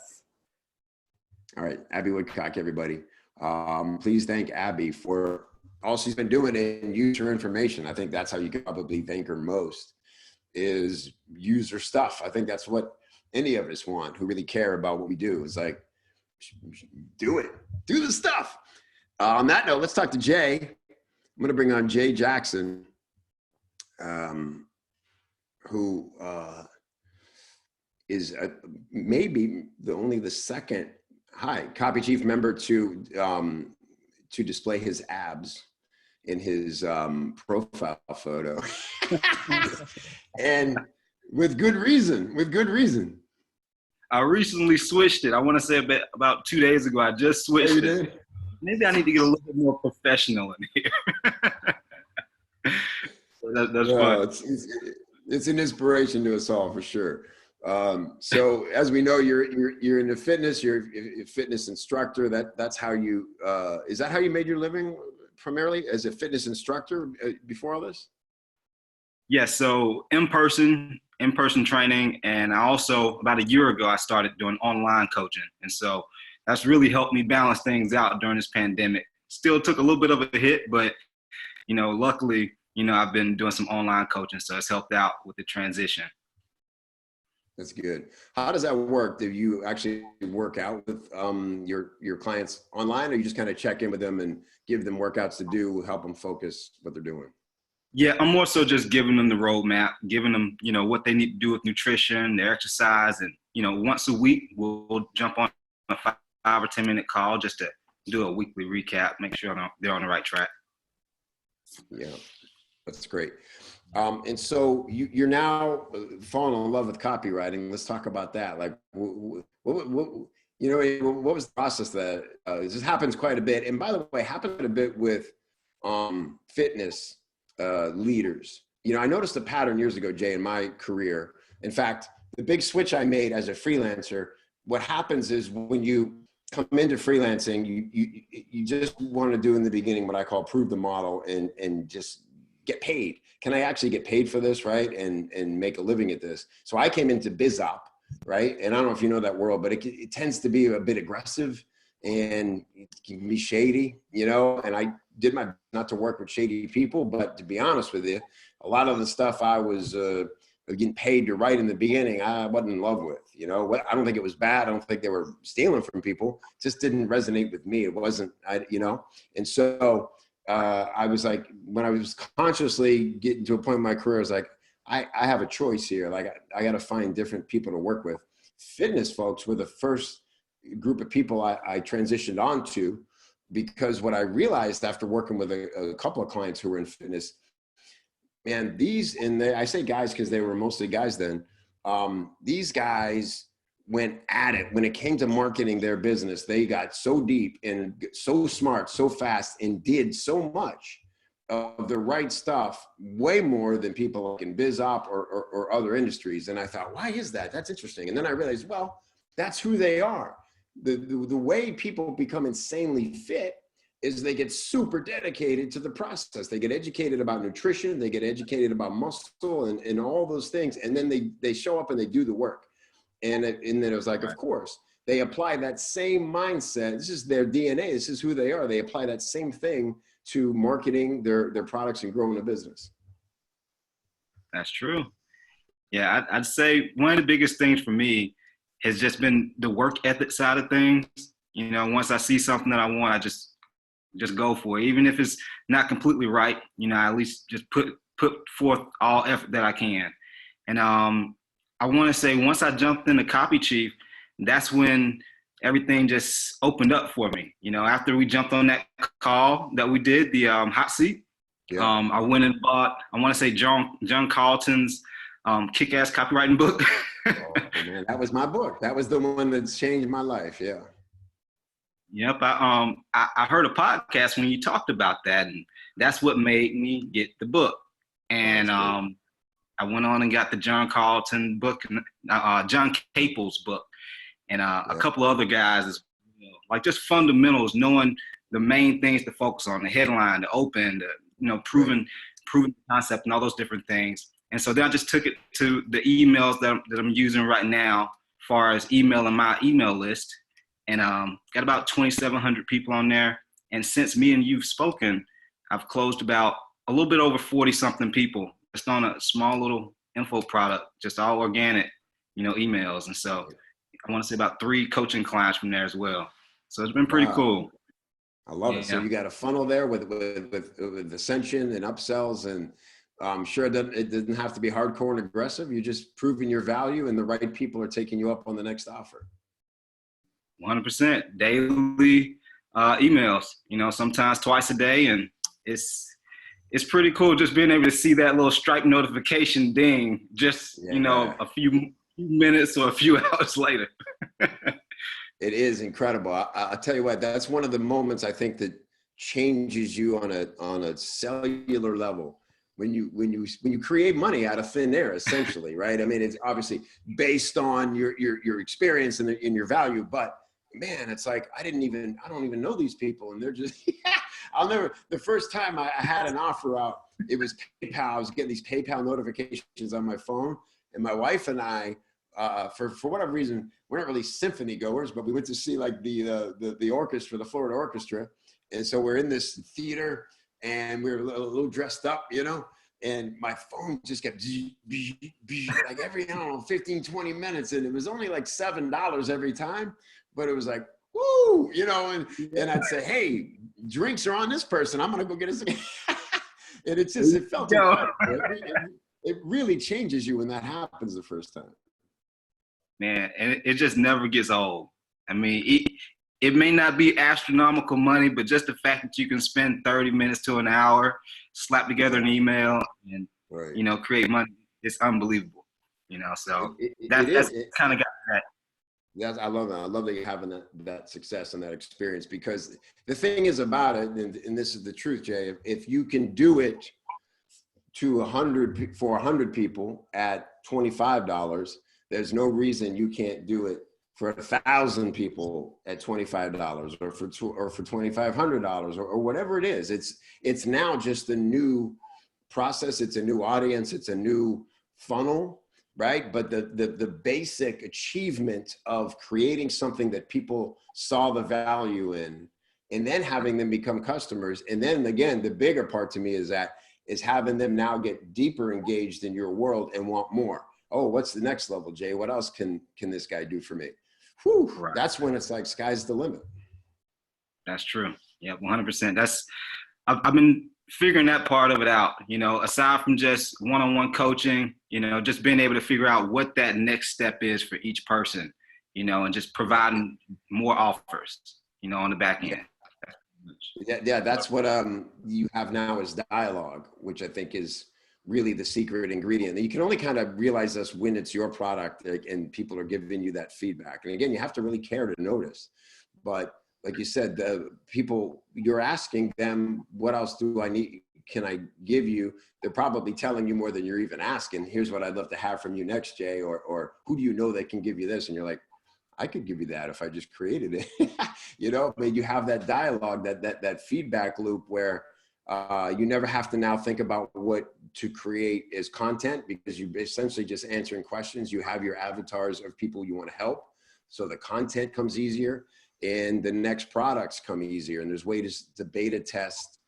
All right. Abby Woodcock, everybody. Please thank Abby for all she's been doing and use her information. I think that's how you can probably thank her most, is use her stuff. I think that's what any of us want who really care about what we do. It's like, do it. Do the stuff. On that note, let's talk to Jay. I'm going to bring on Jay Jackson, who is maybe the second copy chief member to display his abs in his profile photo. And with good reason. I recently switched it. I want to say about 2 days ago, I just switched it. Did? Maybe I need to get a little bit more professional in here. That's fun. It's an inspiration to us all for sure. So as we know, you're into fitness. You're a fitness instructor. That's how you. Is that how you made your living primarily, as a fitness instructor before all this? Yes. So in-person training, and I also about a year ago I started doing online coaching, and so that's really helped me balance things out during this pandemic. Still took a little bit of a hit, but luckily, I've been doing some online coaching, so it's helped out with the transition. That's good. How does that work? Do you actually work out with your clients online, or you just kind of check in with them and give them workouts to do, help them focus what they're doing? Yeah, I'm more so just giving them the roadmap, giving them, what they need to do with nutrition, their exercise, and, once a week we'll jump on a 5 or 10 minute call just to do a weekly recap, make sure they're on the right track. Yeah, that's great. And so you're now falling in love with copywriting. Let's talk about that. Like, what what was the process that this happens quite a bit? And by the way, happened a bit with fitness leaders. I noticed a pattern years ago, Jay, in my career. In fact, the big switch I made as a freelancer, what happens is when you come into freelancing, you just want to do in the beginning what I call prove the model and just get paid. Can I actually get paid for this, right? And make a living at this. So I came into BizOp, right? And I don't know if you know that world, but it tends to be a bit aggressive and it can be shady, and I did my best not to work with shady people, but to be honest with you, a lot of the stuff I was getting paid to write in the beginning, I wasn't in love with, I don't think it was bad. I don't think they were stealing from people. It just didn't resonate with me. It wasn't, and so I was like, when I was consciously getting to a point in my career, I was like, I have a choice here. Like I got to find different people to work with. Fitness folks were the first group of people I transitioned onto, because what I realized after working with a couple of clients who were in fitness, man, I say guys because they were mostly guys then. These guys went at it when it came to marketing their business. They got so deep and so smart, so fast, and did so much of the right stuff, way more than people like in BizOp or other industries. And I thought, why is that? That's interesting. And then I realized, well, that's who they are. The way people become insanely fit is they get super dedicated to the process. They get educated about nutrition, they get educated about muscle and all those things. And then they show up and they do the work. And then it was like, of course, they apply that same mindset. This is their DNA. This is who they are. They apply that same thing to marketing their products and growing a business. That's true. Yeah, I'd say one of the biggest things for me has just been the work ethic side of things. Once I see something that I want, I just go for it. Even if it's not completely right, I at least just put forth all effort that I can. And I want to say once I jumped into Copy Chief, that's when everything just opened up for me. After we jumped on that call that we did, the hot seat, yeah. I went and bought, I want to say John Carlton's kick-ass copywriting book. Oh, man, that was my book. That was the one that's changed my life. Yeah. Yep. I heard a podcast when you talked about that, and that's what made me get the book. And I went on and got the John Carlton book, John Capel's book, and a couple of other guys as well. Like just fundamentals, knowing the main things to focus on, the headline, the open, proven concept, and all those different things. And so then I just took it to the emails that I'm using right now, as far as emailing my email list, and got about 2,700 people on there. And since me and you've spoken, I've closed about a little bit over 40-something people just on a small little info product, just all organic, emails. And so I want to say about 3 coaching clients from there as well. So it's been pretty cool. I love it. So you got a funnel there with ascension and upsells, and I'm sure it doesn't have to be hardcore and aggressive. You're just proving your value, and the right people are taking you up on the next offer. 100% daily emails, sometimes twice a day. And it's pretty cool just being able to see that little Stripe notification ding just, a few minutes or a few hours later. It is incredible. I'll tell you what, that's one of the moments I think that changes you on a cellular level. When you create money out of thin air, essentially, right? I mean, it's obviously based on your experience and your value, but man, it's like, I don't even know these people. And they're just, the first time I had an offer out, it was PayPal. I was getting these PayPal notifications on my phone, and my wife and I, for whatever reason, we're not really symphony goers, but we went to see like the orchestra, the Florida Orchestra. And so we're in this theater and we were a little dressed up, and my phone just kept like every, 15, 20 minutes. And it was only like $7 every time, but it was like, woo, and I'd say, hey, drinks are on this person. I'm going to go get a and it felt it really changes you when that happens the first time. Man, and it just never gets old. I mean, it may not be astronomical money, but just the fact that you can spend 30 minutes to an hour, slap together an email, and Right. create money, it's unbelievable. So It is. that's kind of got that. Yes, I love that. I love that you're having that success and that experience, because the thing is about it, and this is the truth, Jay, if you can do it to 100 people at $25, there's no reason you can't do it for 1,000 people at $25 or for $2,500 or whatever it is. It's now just a new process. It's a new audience. It's a new funnel, right? But the basic achievement of creating something that people saw the value in, and then having them become customers. And then again, the bigger part to me is having them now get deeper engaged in your world and want more. Oh, what's the next level, Jay? What else can this guy do for me? Whew, Right. That's when it's like sky's the limit. That's true. Yeah, 100%. I've been figuring that part of it out, aside from just one-on-one coaching, just being able to figure out what that next step is for each person, and just providing more offers, on the back end. Yeah, that's what you have now is dialogue, which I think is really the secret ingredient. And you can only kind of realize this when it's your product and people are giving you that feedback. And again, you have to really care to notice. But like you said, the people, you're asking them, what else do I need? Can I give you? They're probably telling you more than you're even asking. Here's what I'd love to have from you next, Jay, or who do you know that can give you this? And you're like, I could give you that if I just created it. But you have that dialogue, that feedback loop where you never have to now think about what to create as content, because you're essentially just answering questions. You have your avatars of people you want to help. So the content comes easier and the next products come easier. And there's ways to beta test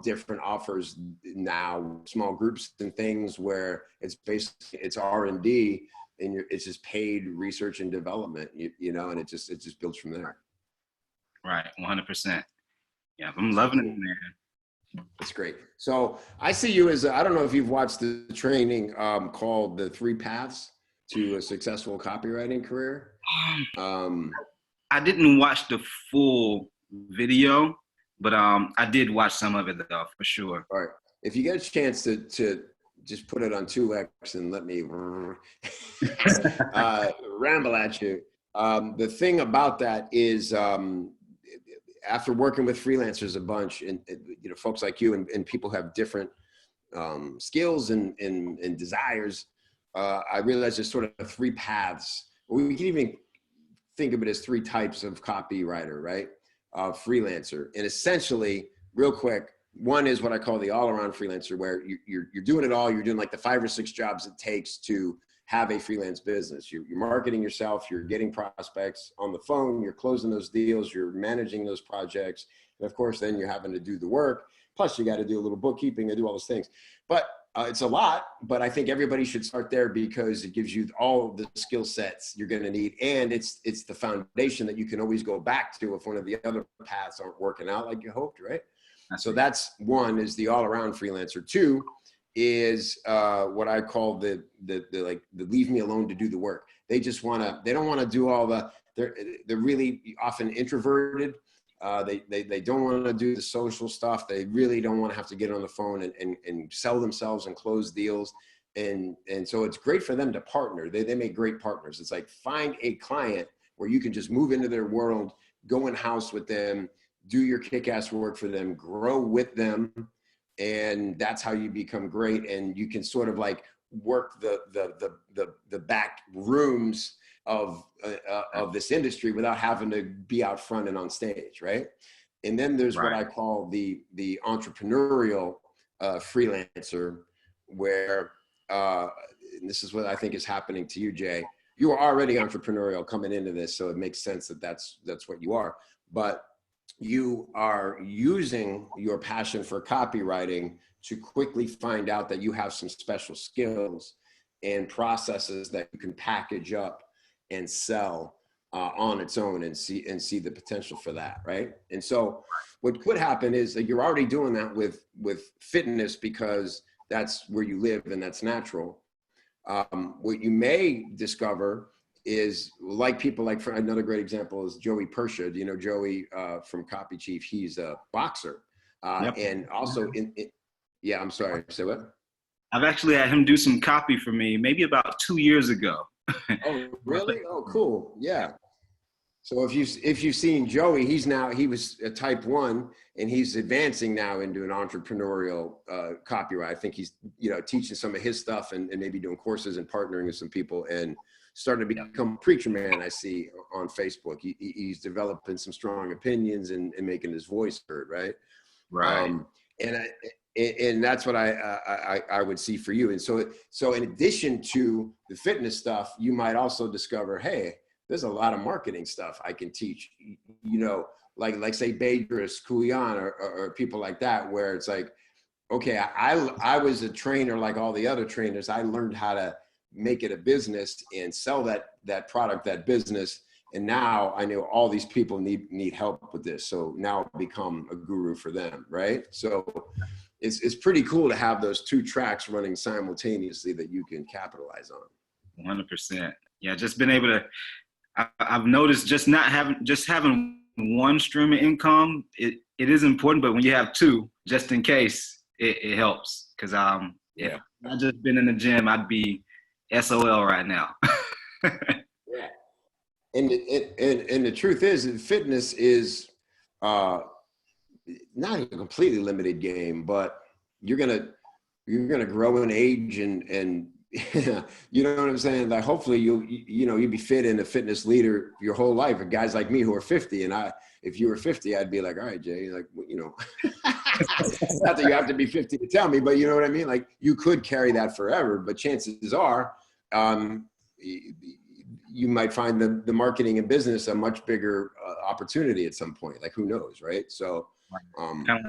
different offers now, small groups and things where it's basically, it's R&D and it's just paid research and development, and it just builds from there. Right. 100%. Yeah. I'm loving it, man. That's great. So I see you as, I don't know if you've watched the training called The 3 Paths to a Successful Copywriting Career. I didn't watch the full video, but I did watch some of it though, for sure. All right. If you get a chance to just put it on 2X and let me ramble at you. The thing about that is, after working with freelancers a bunch, and folks like you and people have different skills and desires, I realized there's sort of 3 paths. We can even think of it as 3 types of copywriter, right? Freelancer. And essentially, real quick, one is what I call the all-around freelancer, where you're doing it all. You're doing like the 5 or 6 jobs it takes to have a freelance business. You're marketing yourself, you're getting prospects on the phone, you're closing those deals, you're managing those projects. And of course, then you're having to do the work. Plus you got to do a little bookkeeping and do all those things. But it's a lot, but I think everybody should start there because it gives you all the skill sets you're going to need. And it's the foundation that you can always go back to if one of the other paths aren't working out like you hoped, right? So that's one, is the all-around freelancer. 2 is what I call the leave me alone to do the work. They don't want to do all they're really often introverted. They don't want to do the social stuff. They really don't want to have to get on the phone and sell themselves and close deals. And so it's great for them to partner. They make great partners. It's like, find a client where you can just move into their world, go in house with them, do your kick-ass work for them, grow with them. And that's how you become great. And you can sort of like work the back rooms of this industry without having to be out front and on stage, right? And then there's what I call the entrepreneurial freelancer, where and this is what I think is happening to you, Jay. You are already entrepreneurial coming into this, so it makes sense that that's what you are. But you are using your passion for copywriting to quickly find out that you have some special skills and processes that you can package up and sell on its own, and see the potential for that, right? And so what could happen is that you're already doing that with fitness, because that's where you live and that's natural. What you may discover is like people like, for another great example is Joey Persha. Do you know Joey from Copy Chief? He's a boxer. Yep. And also yeah, I'm sorry. Say what? I've actually had him do some copy for me maybe about 2 years ago. Oh, really? Oh, cool. Yeah. So if you've seen Joey, he was a type 1 and he's advancing now into an entrepreneurial copywriter. I think he's, teaching some of his stuff and maybe doing courses and partnering with some people and starting to become a preacher man. I see on Facebook. He's developing some strong opinions and making his voice heard. Right. Right. And that's what I would see for you. And so in addition to the fitness stuff, you might also discover, hey, there's a lot of marketing stuff I can teach, like say Badris, Kuyan, or people like that, where it's like, okay, I was a trainer like all the other trainers. I learned how to make it a business and sell that product, that business. And now I know all these people need help with this. So now I've become a guru for them, right? So it's pretty cool to have those two tracks running simultaneously that you can capitalize on. 100%. Yeah, just been able to. I've noticed just having one stream of income. It is important, but when you have two, just in case, it helps. Because if I just been in the gym, I'd be SOL right now. Yeah. And the truth is that fitness is not a completely limited game, but you're gonna grow in age and you know what I'm saying? Like hopefully you'll be fit and a fitness leader your whole life. And guys like me who are 50, and if you were 50, I'd be like, all right, Jay, like, not that you have to be 50 to tell me, but you know what I mean? Like you could carry that forever, but chances are, you might find the marketing and business a much bigger opportunity at some point. Like who knows, right? So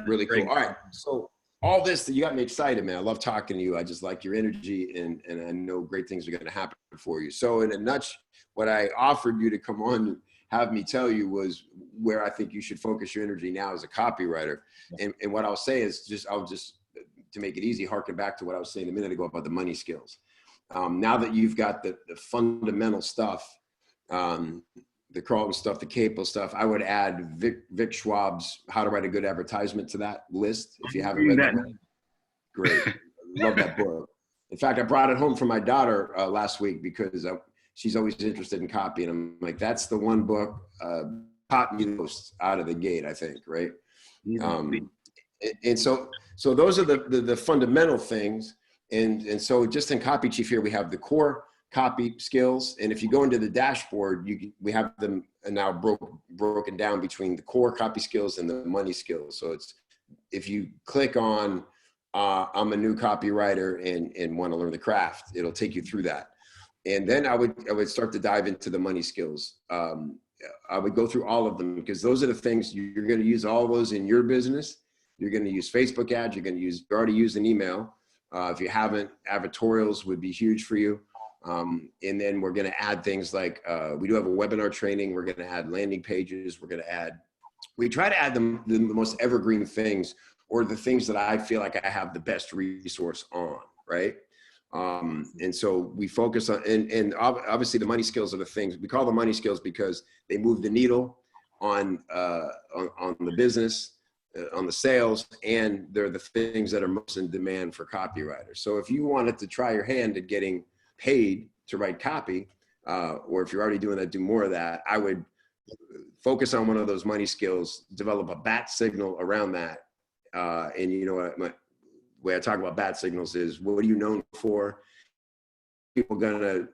really cool. All right, so all this, you got me excited, man. I love talking to you. I just like your energy, and I know great things are going to happen for you. So in a nutshell, what I offered you to come on and have me tell you was where I think you should focus your energy now as a copywriter. And what I'll say is I'll just to make it easy, harken back to what I was saying a minute ago about the money skills. Now that you've got the fundamental stuff, the Carlton stuff, the Capel stuff, I would add Vic Schwab's How to Write a Good Advertisement to that list. If you haven't read that, great. Love that book. In fact, I brought it home for my daughter last week because she's always interested in copy. And I'm like, that's the one book taught me the most out of the gate, I think, right? And so those are the fundamental things. And so just in Copy Chief here, we have the core copy skills. And if you go into the dashboard, we have them now broken down between the core copy skills and the money skills. So if you click on, I'm a new copywriter and want to learn the craft, it'll take you through that. And then I would start to dive into the money skills. I would go through all of them because those are the things you're going to use all those in your business. You're going to use Facebook ads. You're already using email. If you haven't, advertorials would be huge for you. And then we're going to add things like, we do have a webinar training. We're going to add landing pages. We try to add the most evergreen things or the things that I feel like I have the best resource on, right? And so we focus on, and obviously the money skills are the things we call the money skills because they move the needle on the business, on the sales, and they're the things that are most in demand for copywriters. So if you wanted to try your hand at getting paid to write copy, or if you're already doing that, do more of that, I would focus on one of those money skills, develop a bat signal around that. And you know what, my way I talk about bat signals is, what are you known for? People gonna,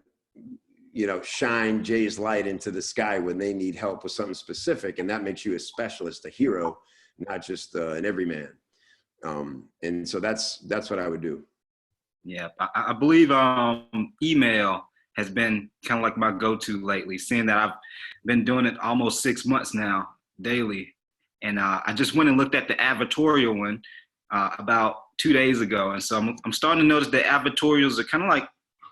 shine Jay's light into the sky when they need help with something specific. And that makes you a specialist, a hero, not just an everyman. And so that's what I would do. Yeah, I believe email has been kind of like my go-to lately, seeing that I've been doing it almost 6 months now, daily. And I just went and looked at the advertorial one about 2 days ago. And so I'm starting to notice that advertorials are kind of like,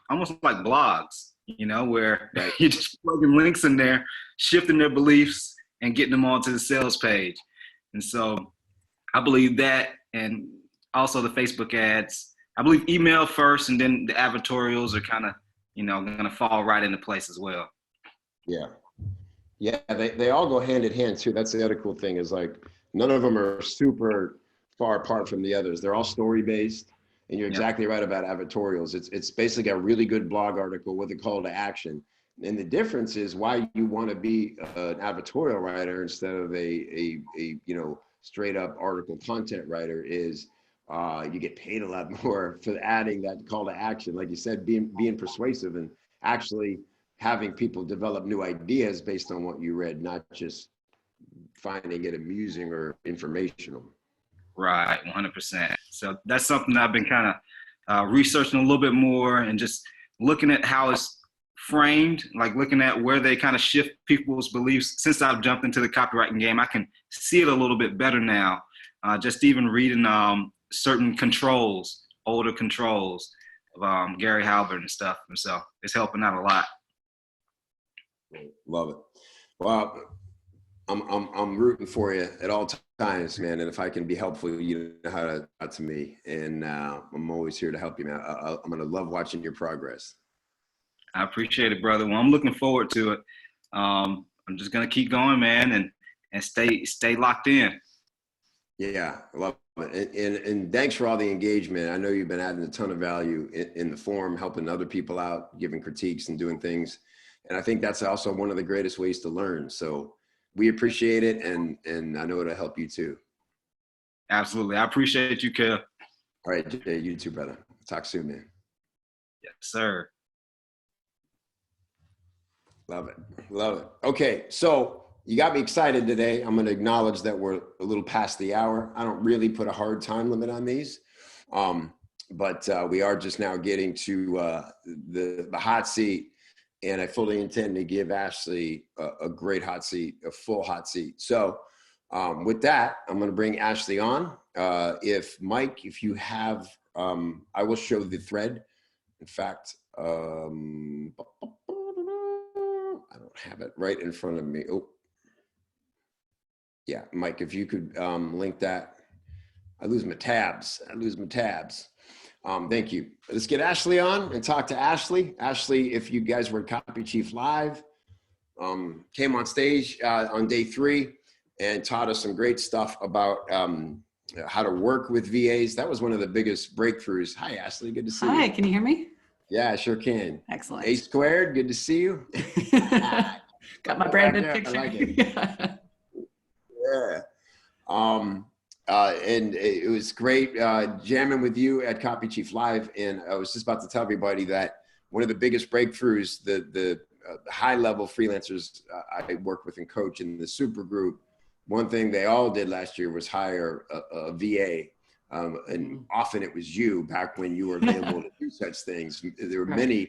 almost like blogs, where you're just plugging links in there, shifting their beliefs and getting them onto the sales page. And so I believe that, and also the Facebook ads. I believe email first, and then the advertorials are kind of, going to fall right into place as well. Yeah. Yeah, they all go hand in hand too. That's the other cool thing is like none of them are super far apart from the others. They're all story based, and you're Yep. exactly right about advertorials. It's basically a really good blog article with a call to action. And the difference is why you want to be an advertorial writer instead of a straight up article content writer is you get paid a lot more for adding that call to action. Like you said, being persuasive and actually having people develop new ideas based on what you read, not just finding it amusing or informational. Right, 100%. So that's something I've been kind of researching a little bit more and just looking at how it's framed, like looking at where they kind of shift people's beliefs. Since I've jumped into the copywriting game, I can see it a little bit better now. Just even reading certain controls, older controls of Gary Halbert and stuff. And so it's helping out a lot. Love it. Well, I'm rooting for you at all times, man. And if I can be helpful, you know how to talk to me. And I'm always here to help you, man. I'm gonna love watching your progress. I appreciate it, brother. Well, I'm looking forward to it. I'm just gonna keep going, man, and stay locked in. Yeah, I love it. And thanks for all the engagement. I know you've been adding a ton of value in the forum, helping other people out, giving critiques and doing things. And I think that's also one of the greatest ways to learn. So we appreciate it. And I know it'll help you too. Absolutely. I appreciate you, Kev. All right, Jay, you too, brother. Talk soon, man. Yes, sir. Love it. Love it. Okay. So you got me excited today. I'm going to acknowledge that we're a little past the hour. I don't really put a hard time limit on these. But we are just now getting to the hot seat. And I fully intend to give Ashley a great hot seat, a full hot seat. So with that, I'm going to bring Ashley on. If you have, I will show the thread. In fact, I don't have it right in front of me. Oh, yeah, Mike, if you could link that. I lose my tabs. Thank you. Let's get Ashley on and talk to Ashley. Ashley, if you guys were at Copy Chief Live, came on stage on day 3 and taught us some great stuff about how to work with VAs. That was one of the biggest breakthroughs. Hi, Ashley. Good to see you. Hi, can you hear me? Yeah, I sure can. Excellent. A squared. Good to see you. Got my branded picture. I like it. Yeah. And it was great jamming with you at Copy Chief Live. And I was just about to tell everybody that one of the biggest breakthroughs, the high level freelancers I work with and coach in the super group, one thing they all did last year was hire a VA. And often it was you back when you were available to do such things. There were a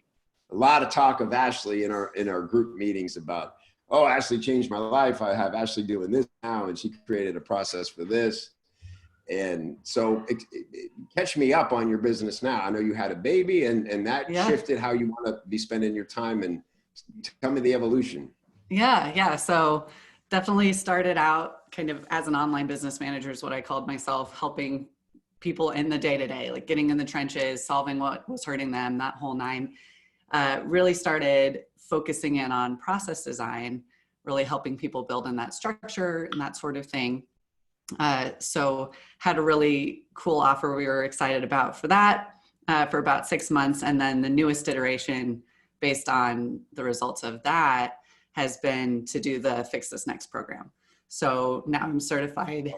lot of talk of Ashley in our group meetings about, oh, Ashley changed my life. I have Ashley doing this now, and she created a process for this. And so catch me up on your business now. I know you had a baby and that shifted how you want to be spending your time, and tell me the evolution. Yeah. So definitely started out kind of as an online business manager is what I called myself, helping people in the day-to-day, like getting in the trenches, solving what was hurting them, that whole nine. Really started focusing in on process design, really helping people build in that structure and that sort of thing. So had a really cool offer we were excited about for that for about 6 months. And then the newest iteration based on the results of that has been to do the Fix This Next program. So now I'm certified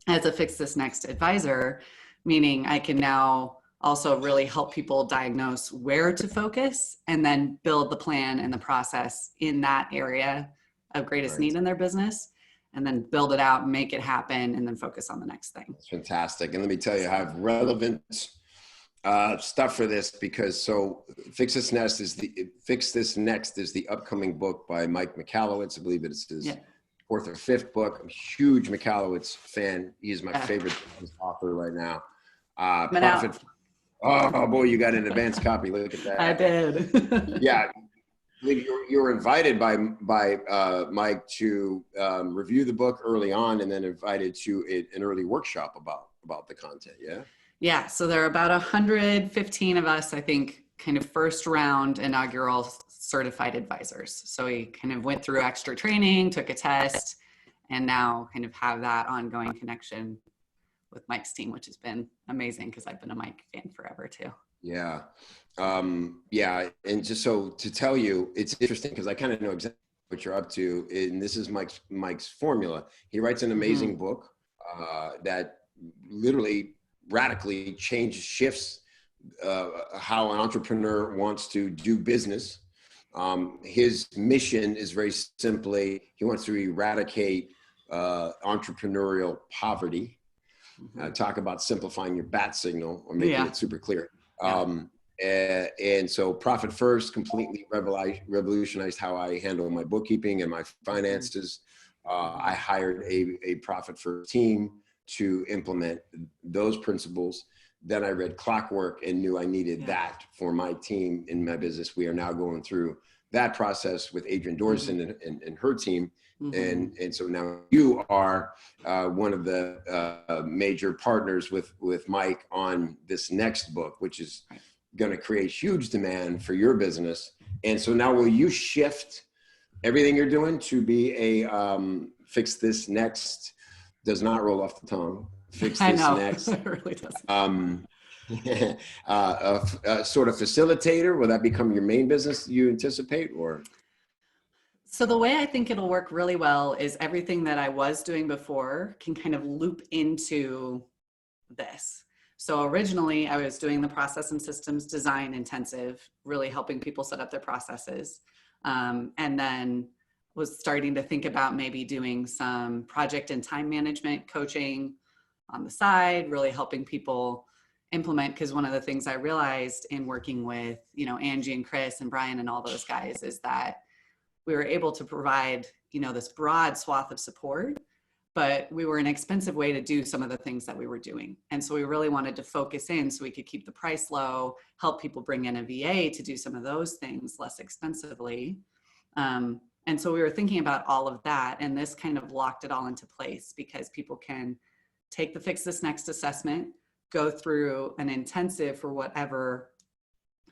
as a Fix This Next advisor, meaning I can now also really help people diagnose where to focus and then build the plan and the process in that area of greatest need in their business, and then build it out, make it happen, and then focus on the next thing. That's fantastic. And let me tell you, I have relevant stuff for this because Fix This Next is the upcoming book by Mike Michalowicz. I believe it's his 4th or 5th book. I'm a huge Michalowicz fan. He is my favorite author right now. Oh boy, you got an advanced copy. Look at that. I did. Yeah. You were invited by Mike to review the book early on, and then invited to an early workshop about the content. Yeah. Yeah. So there are about 115 of us, I think, kind of first round inaugural certified advisors. So we kind of went through extra training, took a test, and now kind of have that ongoing connection with Mike's team, which has been amazing because I've been a Mike fan forever too. Yeah. Yeah. And just so to tell you, it's interesting because I kind of know exactly what you're up to. And this is Mike's formula. He writes an amazing book that literally radically shifts how an entrepreneur wants to do business. His mission is very simply, he wants to eradicate entrepreneurial poverty. Talk about simplifying your bat signal or making it super clear. And so Profit First completely revolutionized how I handle my bookkeeping and my finances. I hired a Profit First team to implement those principles. Then I read Clockwork and knew I needed that for my team in my business. We are now going through that process with Adrienne Dorson and her team. And so now you are one of the major partners with Mike on this next book, which is going to create huge demand for your business. And so now will you shift everything you're doing to be a fix this next, does not roll off the tongue, fix this next. It really does. Sort of facilitator? Will that become your main business you anticipate, or? So the way I think it'll work really well is everything that I was doing before can kind of loop into this. So originally I was doing the process and systems design intensive, really helping people set up their processes. And then was starting to think about maybe doing some project and time management coaching on the side, really helping people implement. Because one of the things I realized in working with, Angie and Chris and Brian and all those guys is that we were able to provide, this broad swath of support, but we were an expensive way to do some of the things that we were doing. And so we really wanted to focus in so we could keep the price low, help people bring in a VA to do some of those things less expensively. And so we were thinking about all of that, and this kind of locked it all into place because people can take the Fix This Next assessment, go through an intensive for whatever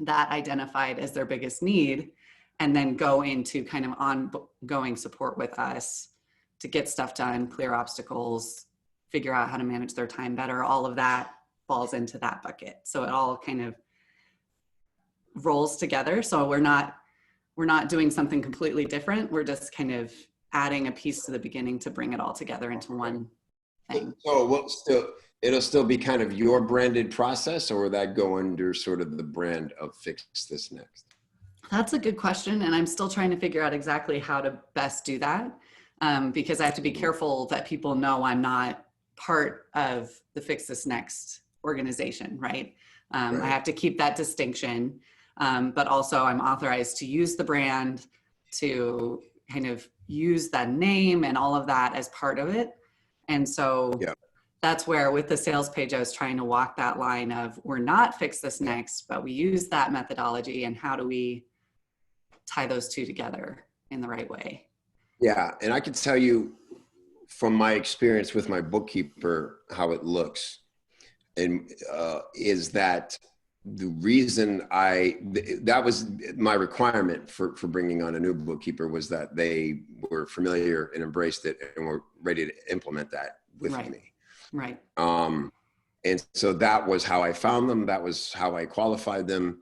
that identified as their biggest need, and then go into kind of ongoing support with us to get stuff done, clear obstacles, figure out how to manage their time better. All of that falls into that bucket. So it all kind of rolls together. So we're not doing something completely different. We're just kind of adding a piece to the beginning to bring it all together into one thing. So it'll still be kind of your branded process, or will that go under sort of the brand of Fix This Next? That's a good question. And I'm still trying to figure out exactly how to best do that. Because I have to be careful that people know I'm not part of the Fix This Next organization, right? I have to keep that distinction, but also I'm authorized to use the brand, to kind of use that name and all of that as part of it. And so that's where with the sales page, I was trying to walk that line of we're not Fix This Next, but we use that methodology, and how do we tie those two together in the right way? Yeah, and I can tell you from my experience with my bookkeeper how it looks, and is that the reason that was my requirement for bringing on a new bookkeeper, was that they were familiar and embraced it and were ready to implement that with me. Right. And so that was how I found them. That was how I qualified them.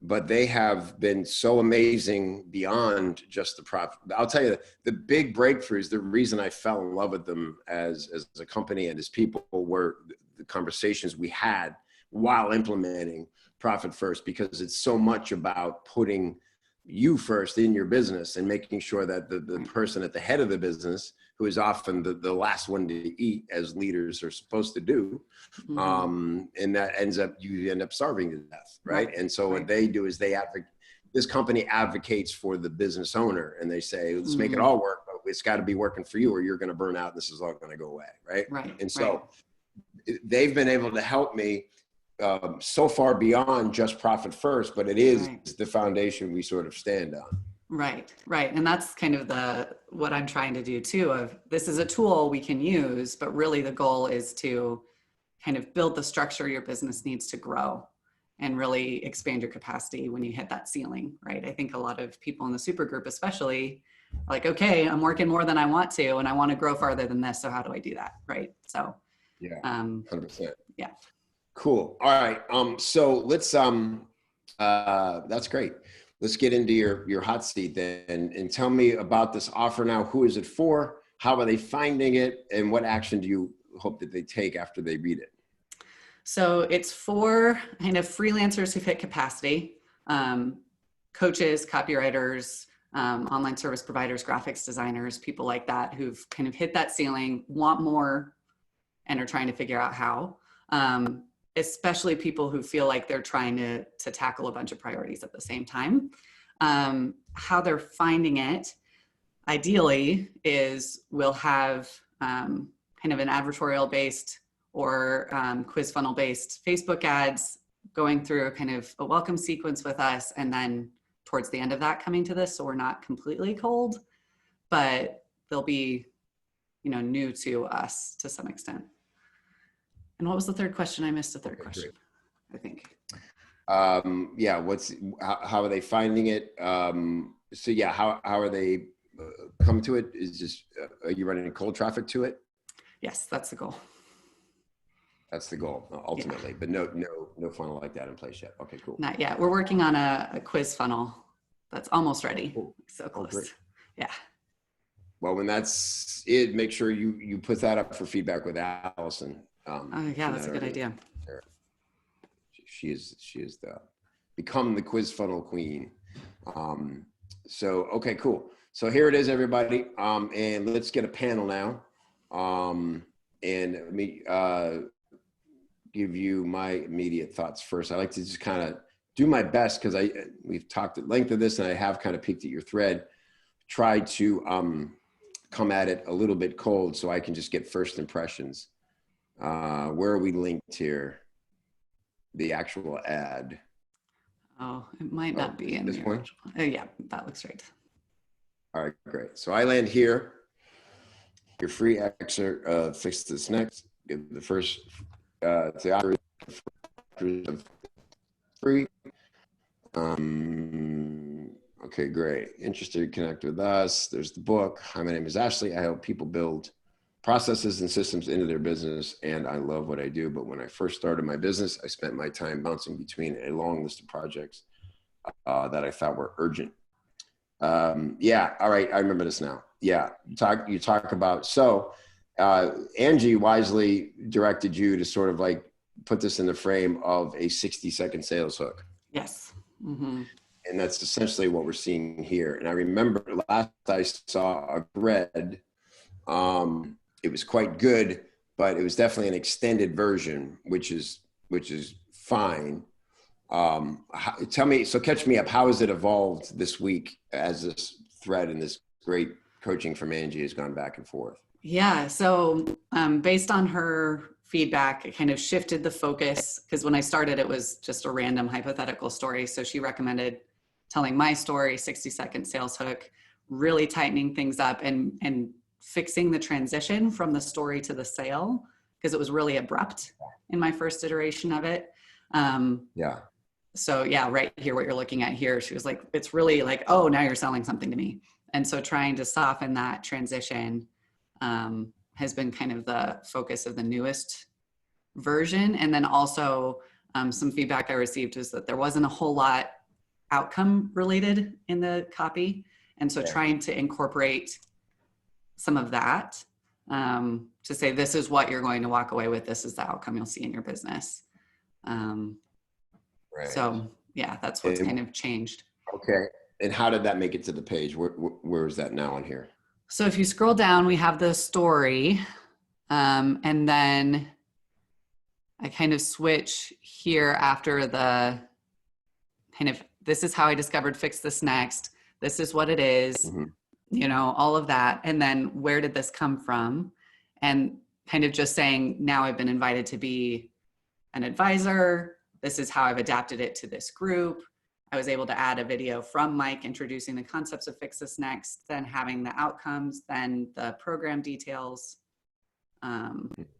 But they have been so amazing beyond just the profit. I'll tell you, the big breakthroughs, the reason I fell in love with them as a company and as people, were the conversations we had while implementing Profit First, because it's so much about putting you first in your business and making sure that the person at the head of the business, who is often the last one to eat, as leaders are supposed to do, and that you end up starving to death, right? And so what they do is this company advocates for the business owner, and they say, let's make it all work, but it's got to be working for you or you're going to burn out and this is all going to go away, right? And so they've been able to help me so far beyond just Profit First, but it is the foundation we sort of stand on. Right. And that's kind of what I'm trying to do too, of this is a tool we can use, but really the goal is to kind of build the structure your business needs to grow. and really expand your capacity when you hit that ceiling, right? I think a lot of people in the super group especially are like, okay, I'm working more than I want to, and I want to grow farther than this. So how do I do that, right? So yeah, 100%. Yeah. Cool. All right. So let's that's great. Let's get into your hot seat then, and tell me about this offer now. Who is it for? How are they finding it? And what action do you hope that they take after they read it? So it's for kind of freelancers who've hit capacity, coaches, copywriters, online service providers, graphics designers, people like that who've kind of hit that ceiling, want more, and are trying to figure out how. Especially people who feel like they're trying to tackle a bunch of priorities at the same time. How they're finding it, ideally, is we'll have kind of an advertorial-based or quiz funnel-based Facebook ads going through a kind of a welcome sequence with us, and then towards the end of that coming to this, so we're not completely cold, but they'll be, new to us to some extent. And what was the third question? I missed the third question, I think. Yeah, how are they finding it? So yeah, how are they come to it? Is just, are you running cold traffic to it? Yes, that's the goal. That's the goal ultimately, yeah. But no funnel like that in place yet. Okay, cool. Not yet. We're working on a quiz funnel that's almost ready. Cool. So close. Oh, yeah. Well, when that's it, make sure you put that up for feedback with Allison. Yeah, that's a good idea. She is become the quiz funnel queen. So, okay, cool. So here it is, everybody. And let's get a panel now. And let me give you my immediate thoughts first. I like to just kind of do my best, because we've talked at length of this, and I have kind of peeked at your thread. Try to come at it a little bit cold so I can just get first impressions. Where are we linked here? The actual ad. Oh, it might not be in this the one. Oh yeah, that looks right. All right, great. So I land here. Your free excerpt, fix this next. Give the first to free. Okay, great. Interested to connect with us. There's the book. Hi, my name is Ashley. I help people build processes and systems into their business, and I love what I do. But when I first started my business, I spent my time bouncing between a long list of projects that I thought were urgent. Yeah, all right, I remember this now. Yeah, you talk about, so Angie wisely directed you to sort of like put this in the frame of a 60-second sales hook. Yes. Mm-hmm. And that's essentially what we're seeing here. And I remember last I saw a thread, it was quite good, but it was definitely an extended version, which is fine. Tell me, so catch me up. How has it evolved this week as this thread and this great coaching from Angie has gone back and forth? Yeah. So based on her feedback, it kind of shifted the focus, because when I started, it was just a random hypothetical story. So she recommended telling my story, 60-second sales hook, really tightening things up and fixing the transition from the story to the sale, because it was really abrupt in my first iteration of it. Yeah. So yeah, right here, what you're looking at here, she was like, it's really like, oh, now you're selling something to me. And so trying to soften that transition has been kind of the focus of the newest version. And then also some feedback I received was that there wasn't a whole lot outcome related in the copy. And so trying to incorporate some of that to say, this is what you're going to walk away with. This is the outcome you'll see in your business. Right. So yeah, that's what's kind of changed. Okay. And how did that make it to the page? Where is that now on here? So if you scroll down, we have the story. And then I kind of switch here after the kind of, this is how I discovered Fix This Next. This is what it is, you know, all of that. And then where did this come from? And kind of just saying, now I've been invited to be an advisor. This is how I've adapted it to this group. I was able to add a video from Mike introducing the concepts of Fix This Next, then having the outcomes, then the program details,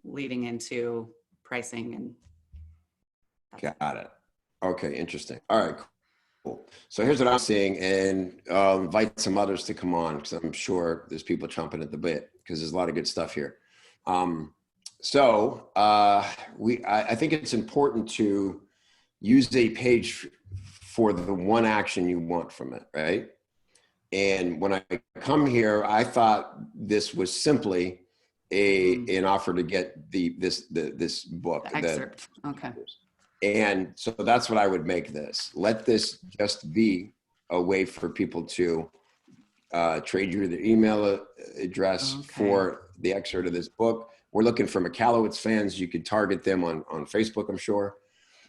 leading into pricing. And got it. Okay, interesting. All right, cool. So here's what I'm seeing, and invite some others to come on because I'm sure there's people chomping at the bit because there's a lot of good stuff here. I think it's important to use a page for the one action you want from it, right? And when I come here, I thought this was simply an offer to get this book. The excerpt. Okay. And so that's what I would make this. Let this just be a way for people to trade you their email address for the excerpt of this book. We're looking for McAllowitz fans. You could target them on Facebook, I'm sure.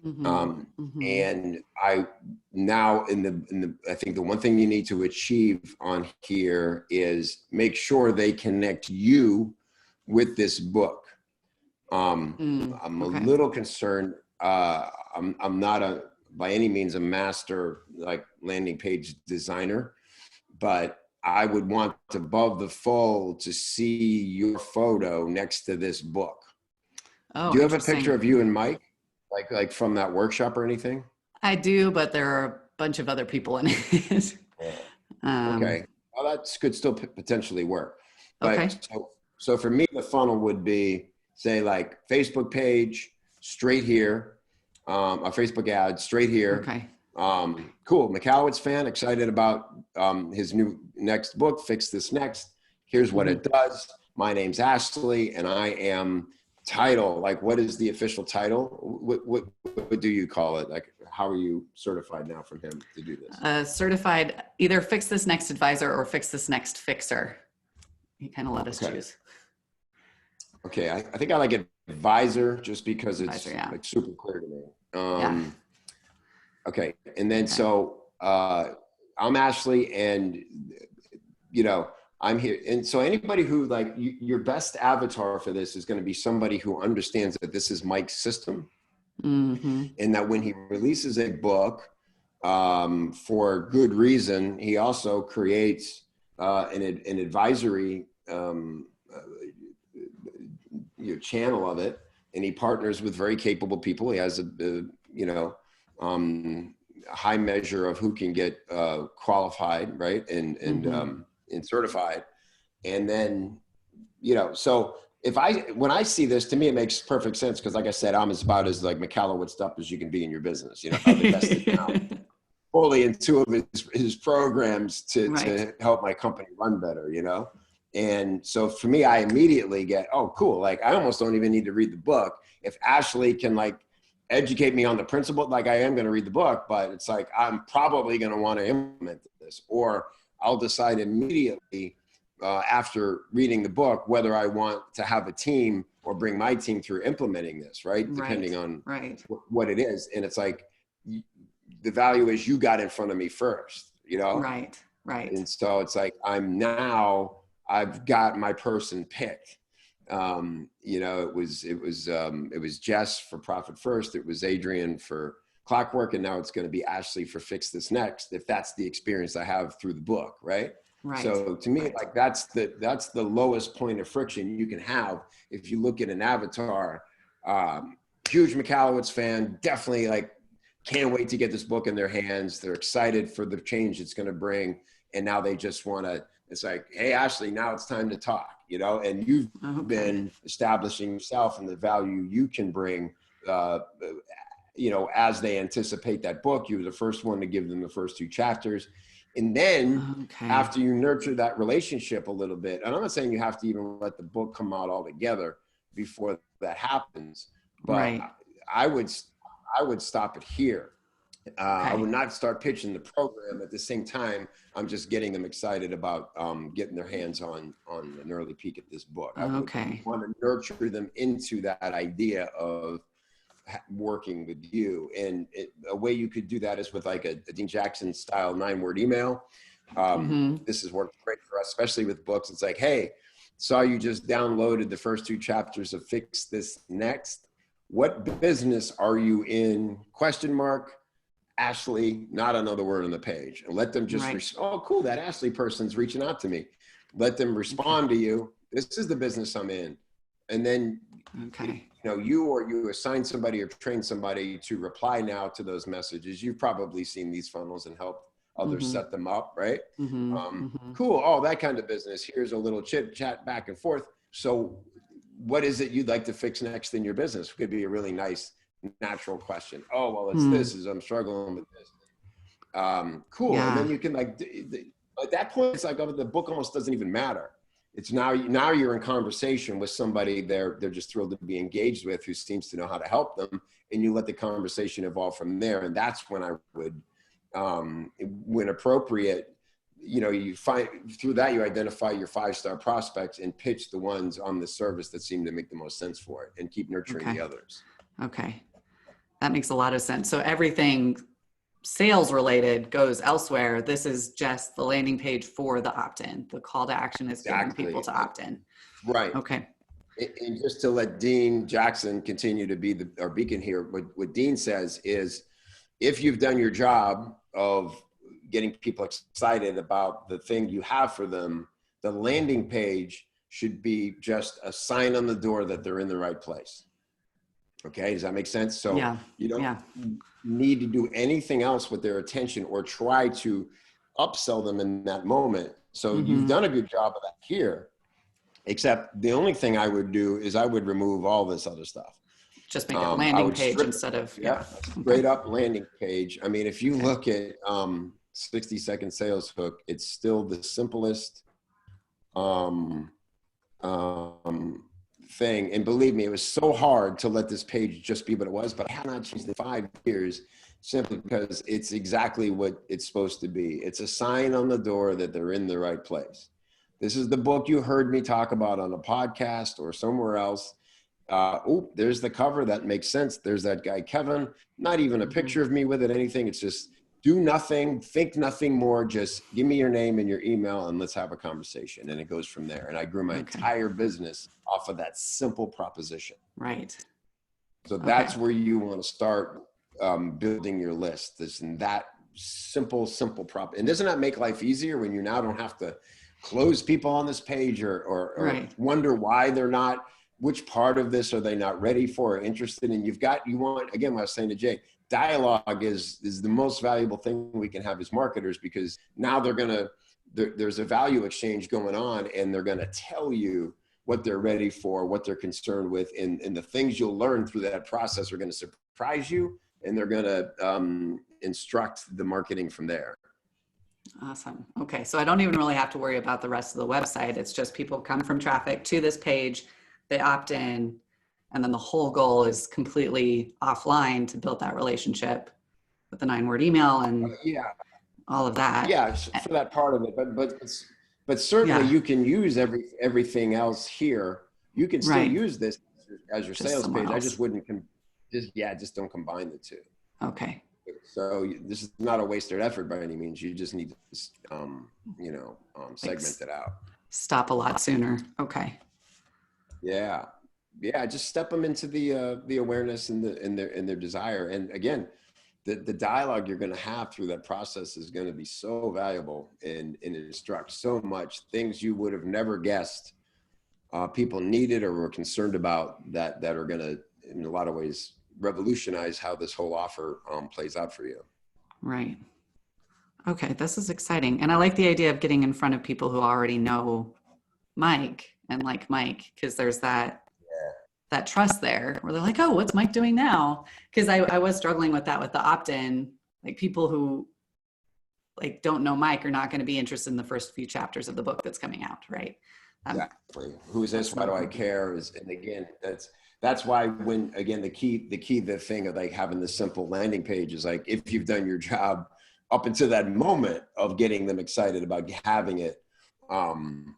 And I now I think the one thing you need to achieve on here is make sure they connect you with this book. I'm a little concerned. I'm not by any means a master like landing page designer, but I would want above the fold to see your photo next to this book. Oh, do you have a picture of you and Mike, like from that workshop or anything? I do, but there are a bunch of other people in it. Okay, well, that could still potentially work. But so for me, the funnel would be say like Facebook page straight here, a Facebook ad straight here. Okay. Cool. McAllowitz fan, excited about his new next book, Fix This Next. Here's what it does. My name's Ashley, and I am title. Like, what is the official title? What do you call it? Like, how are you certified now from him to do this? Certified either Fix This Next Advisor or Fix This Next Fixer. He kind of let us choose. Okay, I think I like advisor just because it's like super clear to me. Okay, and then so I'm Ashley, and I'm here, and so anybody who your best avatar for this is going to be somebody who understands that this is Mike's system, and that when he releases a book for good reason, he also creates an advisory channel of it, and he partners with very capable people. He has a high measure of who can get qualified, right, and certified, and then so when I see this, to me it makes perfect sense because, like I said, I'm about as like McAllowitz up as you can be in your business. I've invested now fully in two of his programs to help my company run better. And so for me, I immediately get, oh, cool. Like, I almost don't even need to read the book. If Ashley can educate me on the principle, like I am going to read the book, but it's like, I'm probably going to want to implement this, or I'll decide immediately after reading the book, whether I want to have a team or bring my team through implementing this, right? Depending on what it is. And it's like, the value is you got in front of me first, Right. And so it's like, I've got my person picked. It was Jess for Profit First. It was Adrian for Clockwork. And now it's going to be Ashley for Fix This Next, if that's the experience I have through the book. Right. So to me, that's the lowest point of friction you can have. If you look at an avatar, huge McAllowitz fan, definitely can't wait to get this book in their hands. They're excited for the change it's going to bring. And now they just want to, it's like, hey, Ashley, now it's time to talk, and you've been establishing yourself and the value you can bring, as they anticipate that book. You were the first one to give them the first two chapters. And then after you nurture that relationship a little bit, and I'm not saying you have to even let the book come out all together before that happens, but I would stop it here. I would not start pitching the program at the same time. I'm just getting them excited about getting their hands on an early peek at this book. I would want to nurture them into that idea of working with you. And a way you could do that is with like a Dean Jackson style 9-word email. This has worked great for us, especially with books. It's like, hey, saw you just downloaded the first 2 chapters of Fix This Next. What business are you in? ? Ashley, not another word on the page, and let them just, oh, cool. That Ashley person's reaching out to me. Let them respond to you. This is the business I'm in. And then, Okay. you assign somebody or train somebody to reply now to those messages. You've probably seen these funnels and helped others set them up, right? Cool. Oh, that kind of business. Here's a little chit chat back and forth. So what is it you'd like to fix next in your business? Could be a really nice, natural question. Oh, well, it's this, is I'm struggling with this. Cool. Yeah. And then you can at that point, it's like, oh, the book almost doesn't even matter. It's now you're in conversation with somebody they're just thrilled to be engaged with, who seems to know how to help them. And you let the conversation evolve from there. And that's when I would, when appropriate, you find through that, you identify your 5-star prospects and pitch the ones on the service that seem to make the most sense for it, and keep nurturing the others. Okay. That makes a lot of sense. So everything sales related goes elsewhere. This is just the landing page for the opt-in. The call to action is getting people to opt in. Right. Okay. And just to let Dean Jackson continue to be our beacon here, what Dean says is, if you've done your job of getting people excited about the thing you have for them, the landing page should be just a sign on the door that they're in the right place. Okay, does that make sense? So you don't need to do anything else with their attention or try to upsell them in that moment. So you've done a good job of that here, except the only thing I would do is I would remove all this other stuff. Just make it a landing page instead of, straight up landing page. I mean, if you look at 60-second sales hook, it's still the simplest thing. And believe me, it was so hard to let this page just be what it was, but I have not changed in 5 years, simply because it's exactly what it's supposed to be. It's a sign on the door that they're in the right place. This is the book you heard me talk about on a podcast or somewhere else. There's the cover. That makes sense. There's that guy, Kevin. Not even a picture of me with it, anything. It's just do nothing, think nothing more. Just give me your name and your email and let's have a conversation. And it goes from there. And I grew my entire business off of that simple proposition. Right. So that's where you want to start building your list. That simple prop. And doesn't that make life easier when you now don't have to close people on this page or wonder why they're not, which part of this are they not ready for or interested in? You want, again, what I was saying to Jay, dialogue is the most valuable thing we can have as marketers, because now there's a value exchange going on, and they're going to tell you what they're ready for, what they're concerned with, and the things you'll learn through that process are going to surprise you, and they're going to instruct the marketing from there. Awesome. Okay. So I don't even really have to worry about the rest of the website. It's just people come from traffic to this page, they opt in, and then the whole goal is completely offline to build that relationship with the 9-word email and all of that. Yeah, for that part of it. But certainly you can use everything else here. You can still use this as your sales page. I just wouldn't just don't combine the two. Okay. So this is not a wasted effort by any means. You just need to segment it out. Stop a lot sooner. Okay. Yeah. Just step them into the awareness and their desire. And again, the dialogue you're going to have through that process is going to be so valuable and instruct so much things you would have never guessed people needed or were concerned about that are going to, in a lot of ways, revolutionize how this whole offer plays out for you. Right. Okay. This is exciting. And I like the idea of getting in front of people who already know Mike and like Mike, because there's that trust there where they're like, oh, what's Mike doing now? Because I was struggling with that with the opt-in, like people who like don't know Mike are not going to be interested in the first few chapters of the book that's coming out. Right. Exactly. Who's this? Why do I care? And again, that's why the thing of like having this simple landing page is like, if you've done your job up until that moment of getting them excited about having it,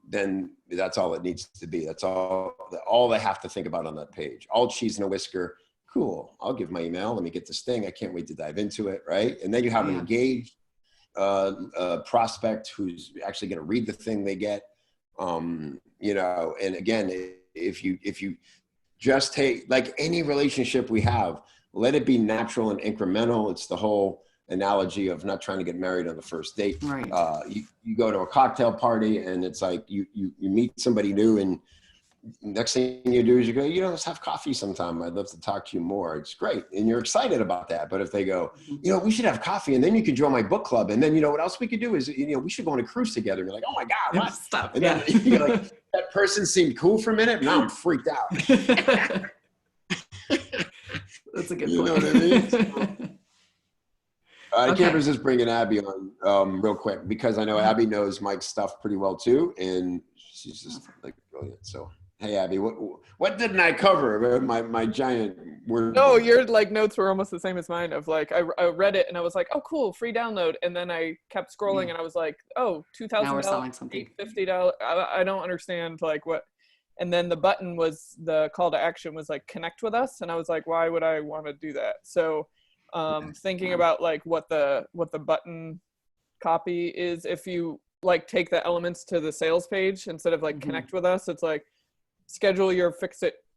then that's all it needs to be. That's all they have to think about on that page. All cheese and a whisker. Cool. I'll give my email. Let me get this thing. I can't wait to dive into it. Right. And then you have an engaged prospect who's actually going to read the thing they get. And again, if you just take, like any relationship we have, let it be natural and incremental. It's the whole analogy of not trying to get married on the first date. Right. You go to a cocktail party and it's like you meet somebody new and next thing you do is you go, let's have coffee sometime. I'd love to talk to you more. It's great. And you're excited about that. But if they go, we should have coffee and then you could join my book club. And then, what else we could do is, we should go on a cruise together. And you're like, oh my God, what? Stop. And then you're like, that person seemed cool for a minute. Now I'm freaked out. That's a good point. You know what I mean? I can't resist bringing Abby on real quick because I know Abby knows Mike's stuff pretty well too. And she's just like brilliant. So, hey, Abby, what didn't I cover? My giant word. No, your notes were almost the same as mine of I read it and I was like, oh, cool, free download. And then I kept scrolling and I was like, oh, $2,000, now we're selling something. $50. I don't understand what. And then the button was, the call to action was connect with us. And I was like, why would I want to do that? So thinking about what the button copy is, if you take the elements to the sales page instead of connect with us, it's schedule your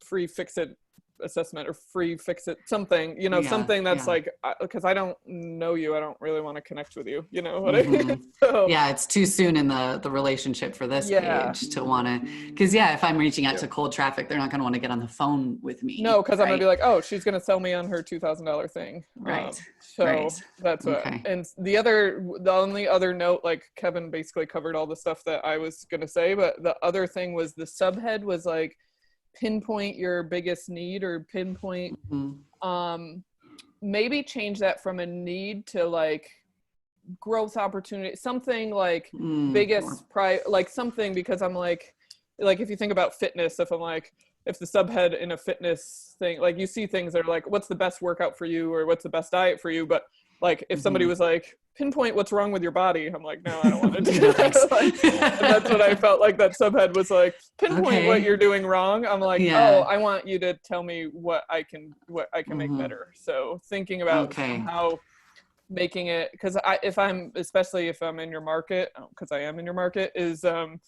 free fix it assessment or free fix it something, something that's because I don't know you, I don't really want to connect with you, what I mean? So, it's too soon in the relationship for this page to want to, because if I'm reaching out to cold traffic, they're not going to want to get on the phone with me. No, because I'm gonna be like, oh, she's gonna sell me on her $2,000 thing, right? That's what. And the only other note, Kevin basically covered all the stuff that I was gonna say, but the other thing was the subhead was pinpoint your biggest need, or pinpoint maybe change that from a need to growth opportunity, something biggest something, because I'm if you think about fitness, if I'm if the subhead in a fitness thing, you see things that are what's the best workout for you or what's the best diet for you, but if somebody was pinpoint what's wrong with your body, I'm like, no, I don't want to do that. And that's what I felt that subhead was pinpoint what you're doing wrong. I'm like, oh, I want you to tell me what I can make better. So thinking about how making it, because especially if I'm in your market, because I am in your market, is I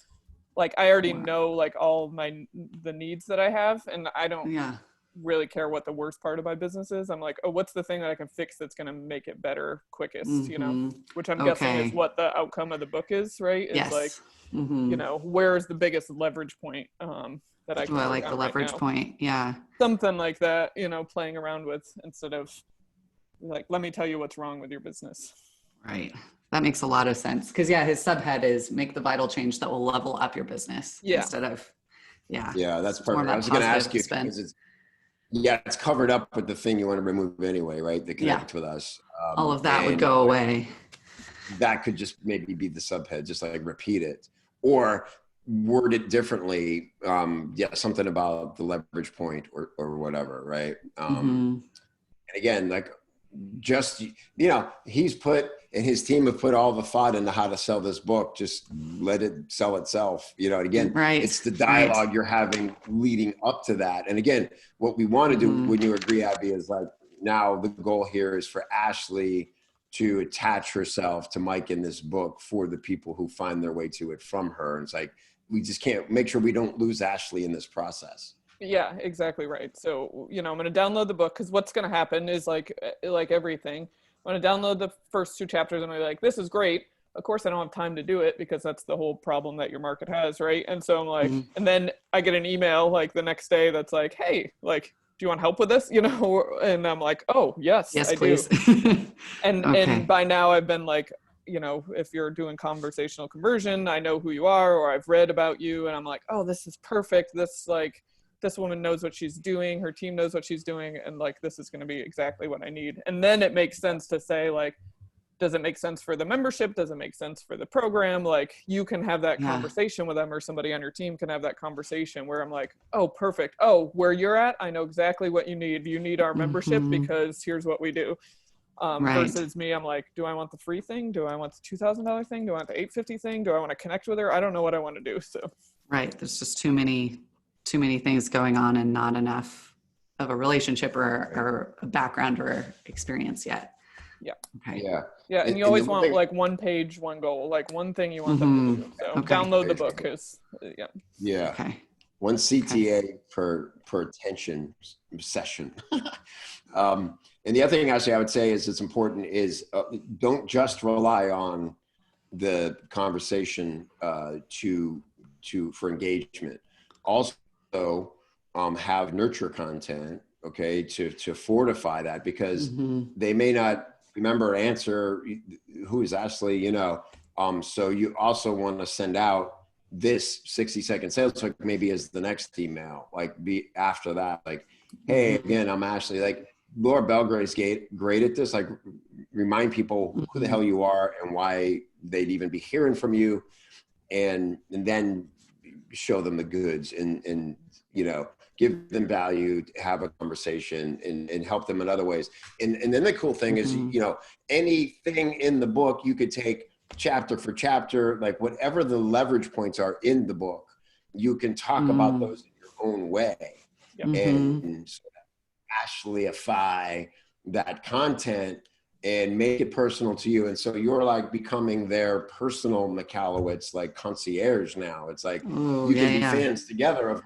already know all the needs that I have, and I don't really care what the worst part of my business is. I'm like, oh, what's the thing that I can fix that's going to make it better quickest, which I'm guessing is what the outcome of the book is, right? It's where's the biggest leverage point that I can I like the leverage point. Yeah. Something like that, playing around with, instead of let me tell you what's wrong with your business. Right. That makes a lot of sense. Because his subhead is make the vital change that will level up your business instead of, Yeah, that's perfect. I was going to ask you, because it's covered up with the thing you want to remove anyway, right? The connect with us. All of that would go away. That could just maybe be the subhead, just repeat it or word it differently. Something about the leverage point or whatever, right? And again, just, he's put, and his team have put all the thought into how to sell this book. Just let it sell itself. Again, it's the dialogue you're having leading up to that. And again, what we want to do, when you agree, Abby, is now the goal here is for Ashley to attach herself to Mike in this book for the people who find their way to it from her. And it's we just can't make sure we don't lose Ashley in this process. Yeah, exactly right. So, I'm going to download the book, because what's going to happen is like everything. I'm going to download the first 2 chapters and I'm like, this is great. Of course, I don't have time to do it, because that's the whole problem that your market has, right? And so I'm like, and then I get an email the next day that's hey, do you want help with this? And I'm like, oh, yes, I please. Do. And by now I've been if you're doing conversational conversion, I know who you are, or I've read about you, and I'm like, oh, this is perfect. This woman knows what she's doing. Her team knows what she's doing. And this is going to be exactly what I need. And then it makes sense to say, does it make sense for the membership? Does it make sense for the program? You can have that conversation with them, or somebody on your team can have that conversation where I'm like, oh, perfect. Oh, where you're at, I know exactly what you need. You need our membership because here's what we do. Versus me, I'm like, do I want the free thing? Do I want the $2,000 thing? Do I want the $850 thing? Do I want to connect with her? I don't know what I want to do. So, there's just too many things going on and not enough of a relationship or a background or experience yet. Yeah. Okay. Yeah. And you always want one page, one goal, one thing you want them to do. So download the book is, Yeah. Okay. One CTA per attention session. And the other thing actually I would say is it's important is don't just rely on the conversation for engagement. Also also have nurture content, okay, to fortify that, because they may not remember answer who is Ashley, you know. So you also want to send out this 60-second sales hook maybe as the next email, like be after that, like, hey, again, I'm Ashley. Like Laura Belgrade's great at this, like remind people who the hell you are and why they'd even be hearing from you, and then show them the goods and you know, give them value, have a conversation, and help them in other ways. And then the cool thing is, you know, anything in the book you could take chapter for chapter, like whatever the leverage points are in the book, you can talk about those in your own way. And so Ashleyify that content and make it personal to you. And so you're like becoming their personal McAllowitz, like concierge now. It's like you can be fans together of,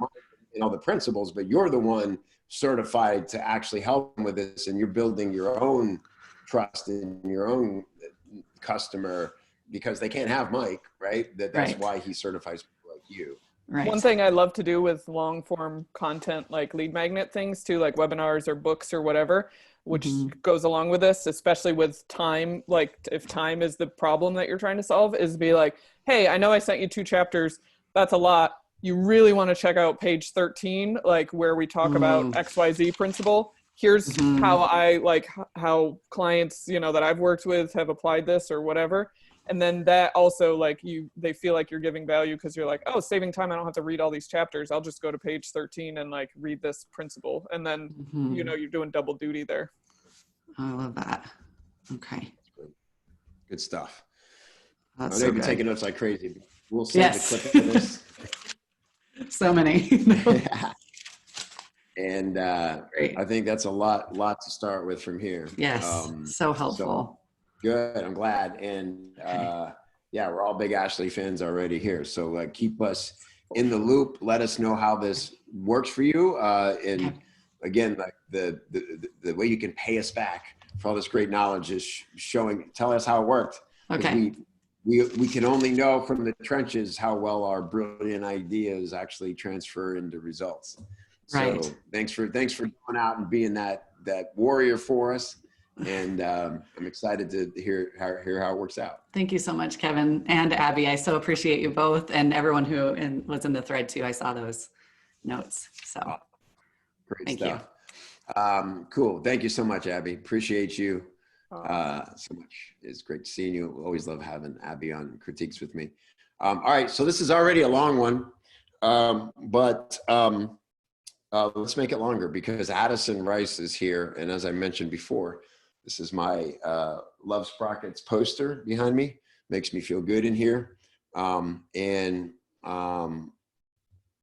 you know, the principles, but you're the one certified to actually help them with this. And you're building your own trust in your own customer, because they can't have Mike, right? That's why he certifies people like you. Right. One thing I love to do with long form content, like lead magnet things too, like webinars or books or whatever, which goes along with this, especially with time, like if time is the problem that you're trying to solve, is be like, hey, I know I sent you 2 chapters. That's a lot. You really want to check out page 13, like where we talk about XYZ principle. Here's how I like how clients, you know, that I've worked with have applied this or whatever. And then that also, like, they feel like you're giving value because you're like, oh, saving time. I don't have to read all these chapters. I'll just go to page 13 and like read this principle. And then, you know, you're doing double duty there. I love that. Okay. Good stuff. That's I know so you've been good. taking notes like crazy. We'll save the clip of this. So many. And I think that's a lot to start with from here. Yes. So helpful. So, good. I'm glad. And yeah, we're all big Ashley fans already here. So like, keep us in the loop. Let us know how this works for you. And again, like the way you can pay us back for all this great knowledge is tell us how it worked. Okay. We can only know from the trenches how well our brilliant ideas actually transfer into results. Right. So thanks for going out and being that warrior for us. And I'm excited to hear how it works out. Thank you so much, Kevin and Abby. I so appreciate you both, and everyone who was in the thread too. I saw those notes. So Great thank stuff. Cool. Thank you so much, Abby. Appreciate you so much. It's great seeing you. Always love having Abby on critiques with me. All right. So this is already a long one, but let's make it longer because Addison Rice is here. And as I mentioned before, this is my Love Sprockets poster behind me. Makes me feel good in here.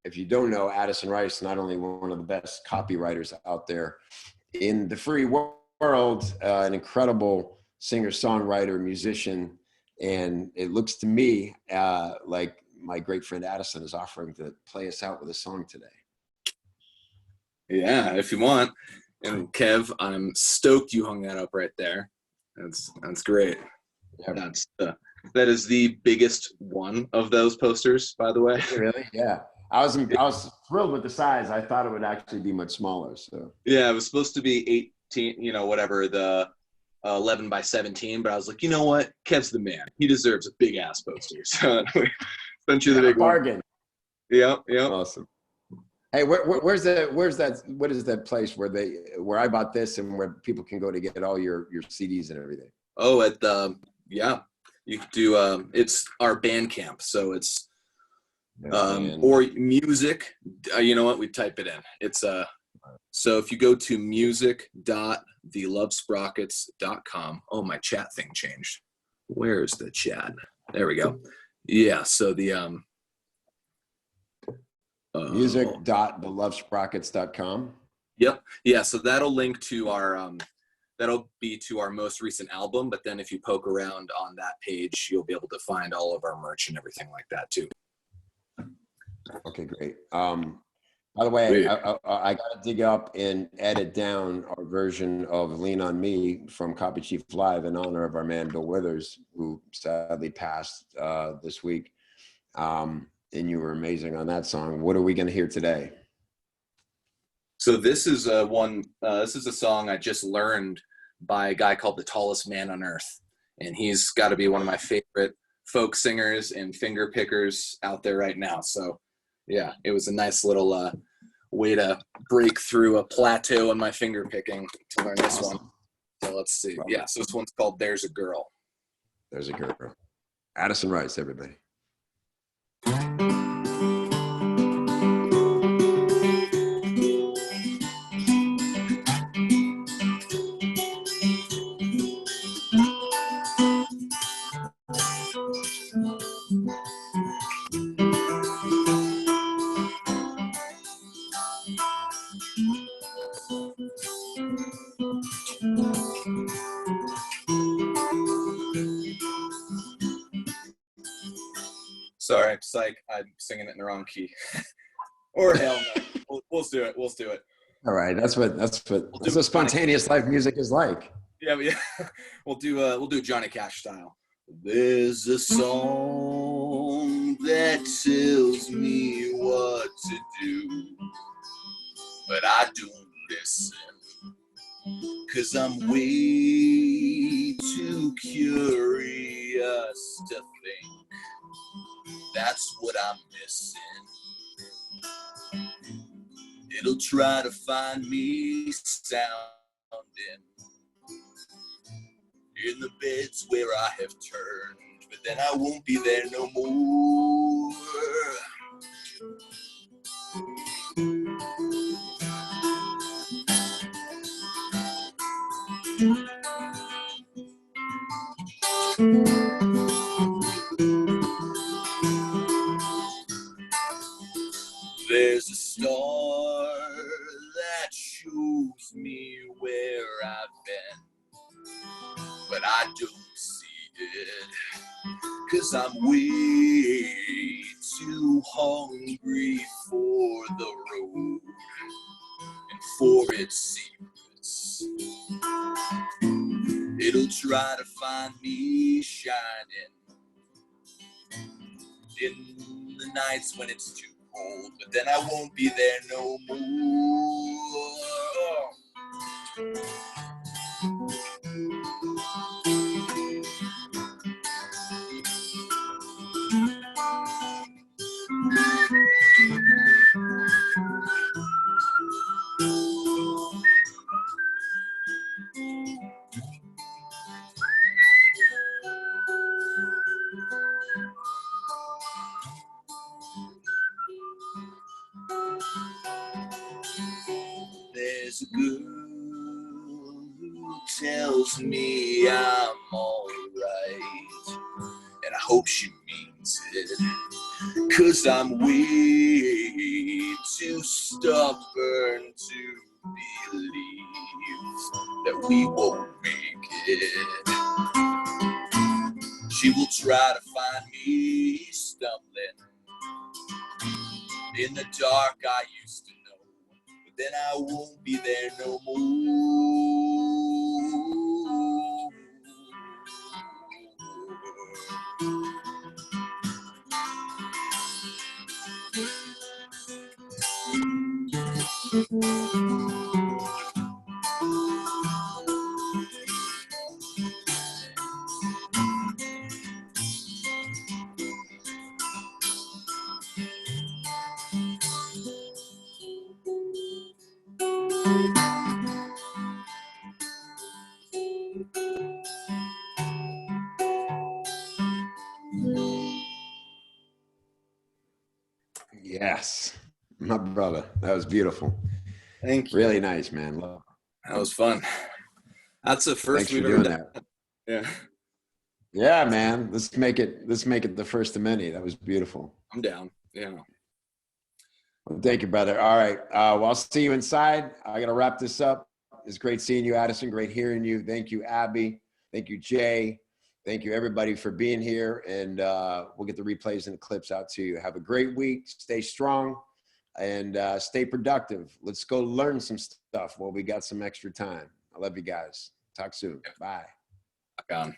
If you don't know, Addison Rice, not only one of the best copywriters out there in the free world, an incredible singer, songwriter, musician. And it looks to me like my great friend Addison is offering to play us out with a song today. Yeah, if you want. And Kev, I'm stoked you hung that up right there. That's great. Yeah. That is the biggest one of those posters, by the way. Really? Yeah. I was thrilled with the size. I thought it would actually be much smaller. So yeah, it was supposed to be 18, you know, whatever, the 11 by 17, but I was like, you know what? Kev's the man. He deserves a big ass poster. So sent you the big bargain. One. Yeah. Awesome. Hey, where's that? What is that place where I bought this and where people can go to get all your CDs and everything? Oh, you could do, it's our Bandcamp. So it's, or music, you know what? We type it in. It's, so if you go to music.thelovesprockets.com, oh, my chat thing changed. Where's the chat? There we go. Yeah. So the, music.thelovesprockets.com. Yep. Yeah. So that'll link to our, that'll be to our most recent album. But then if you poke around on that page, you'll be able to find all of our merch and everything like that too. Okay, great. By the way, I got to dig up and edit down our version of Lean on Me from Copy Chief Live in honor of our man, Bill Withers, who sadly passed this week. And you were amazing on that song. What are we going to hear today? So this is this is a song I just learned by a guy called The Tallest Man on Earth. And he's got to be one of my favorite folk singers and finger pickers out there right now. So yeah, it was a nice little way to break through a plateau in my finger picking to learn this one. So let's see. Yeah, so this one's called There's a Girl. There's a Girl. Addison Rice, everybody. Sorry, psych. I'm singing it in the wrong key. Or hell no. We'll do it. We'll do it. All right, that's what spontaneous live music is like. Yeah, but yeah. We'll do Johnny Cash style. There's a song that tells me what to do, but I don't listen, 'cause I'm way too curious to think. That's what I'm missing. It'll try to find me sounding in the beds where I have turned, but then I won't be there no more. There's a star that shows me where I've been, but I don't see it, 'cause I'm way too hungry for the road and for its secrets. It'll try to find me shining in the nights when it's too cold, but then I won't be there no more. There's a girl who tells me I'm alright, and I hope she means it, 'cause I'm way too stubborn to believe that we won't make it. She will try to find me stumbling in the dark I used to know, but then I won't be there no more. Yes, my brother. That was beautiful. Thank you. Really nice, man. Love. That was fun. That's the first Thanks for we've ever doing done. that. Yeah, Yeah, man. Let's make it the first of many. That was beautiful. I'm down. Yeah. Well, thank you, brother. All right. Well, I'll see you inside. I got to wrap this up. It's great seeing you, Addison. Great hearing you. Thank you, Abby. Thank you, Jay. Thank you, everybody, for being here. And we'll get the replays and the clips out to you. Have a great week. Stay strong and stay productive. Let's go learn some stuff while we got some extra time. I love you guys. Talk soon. Bye. Back on.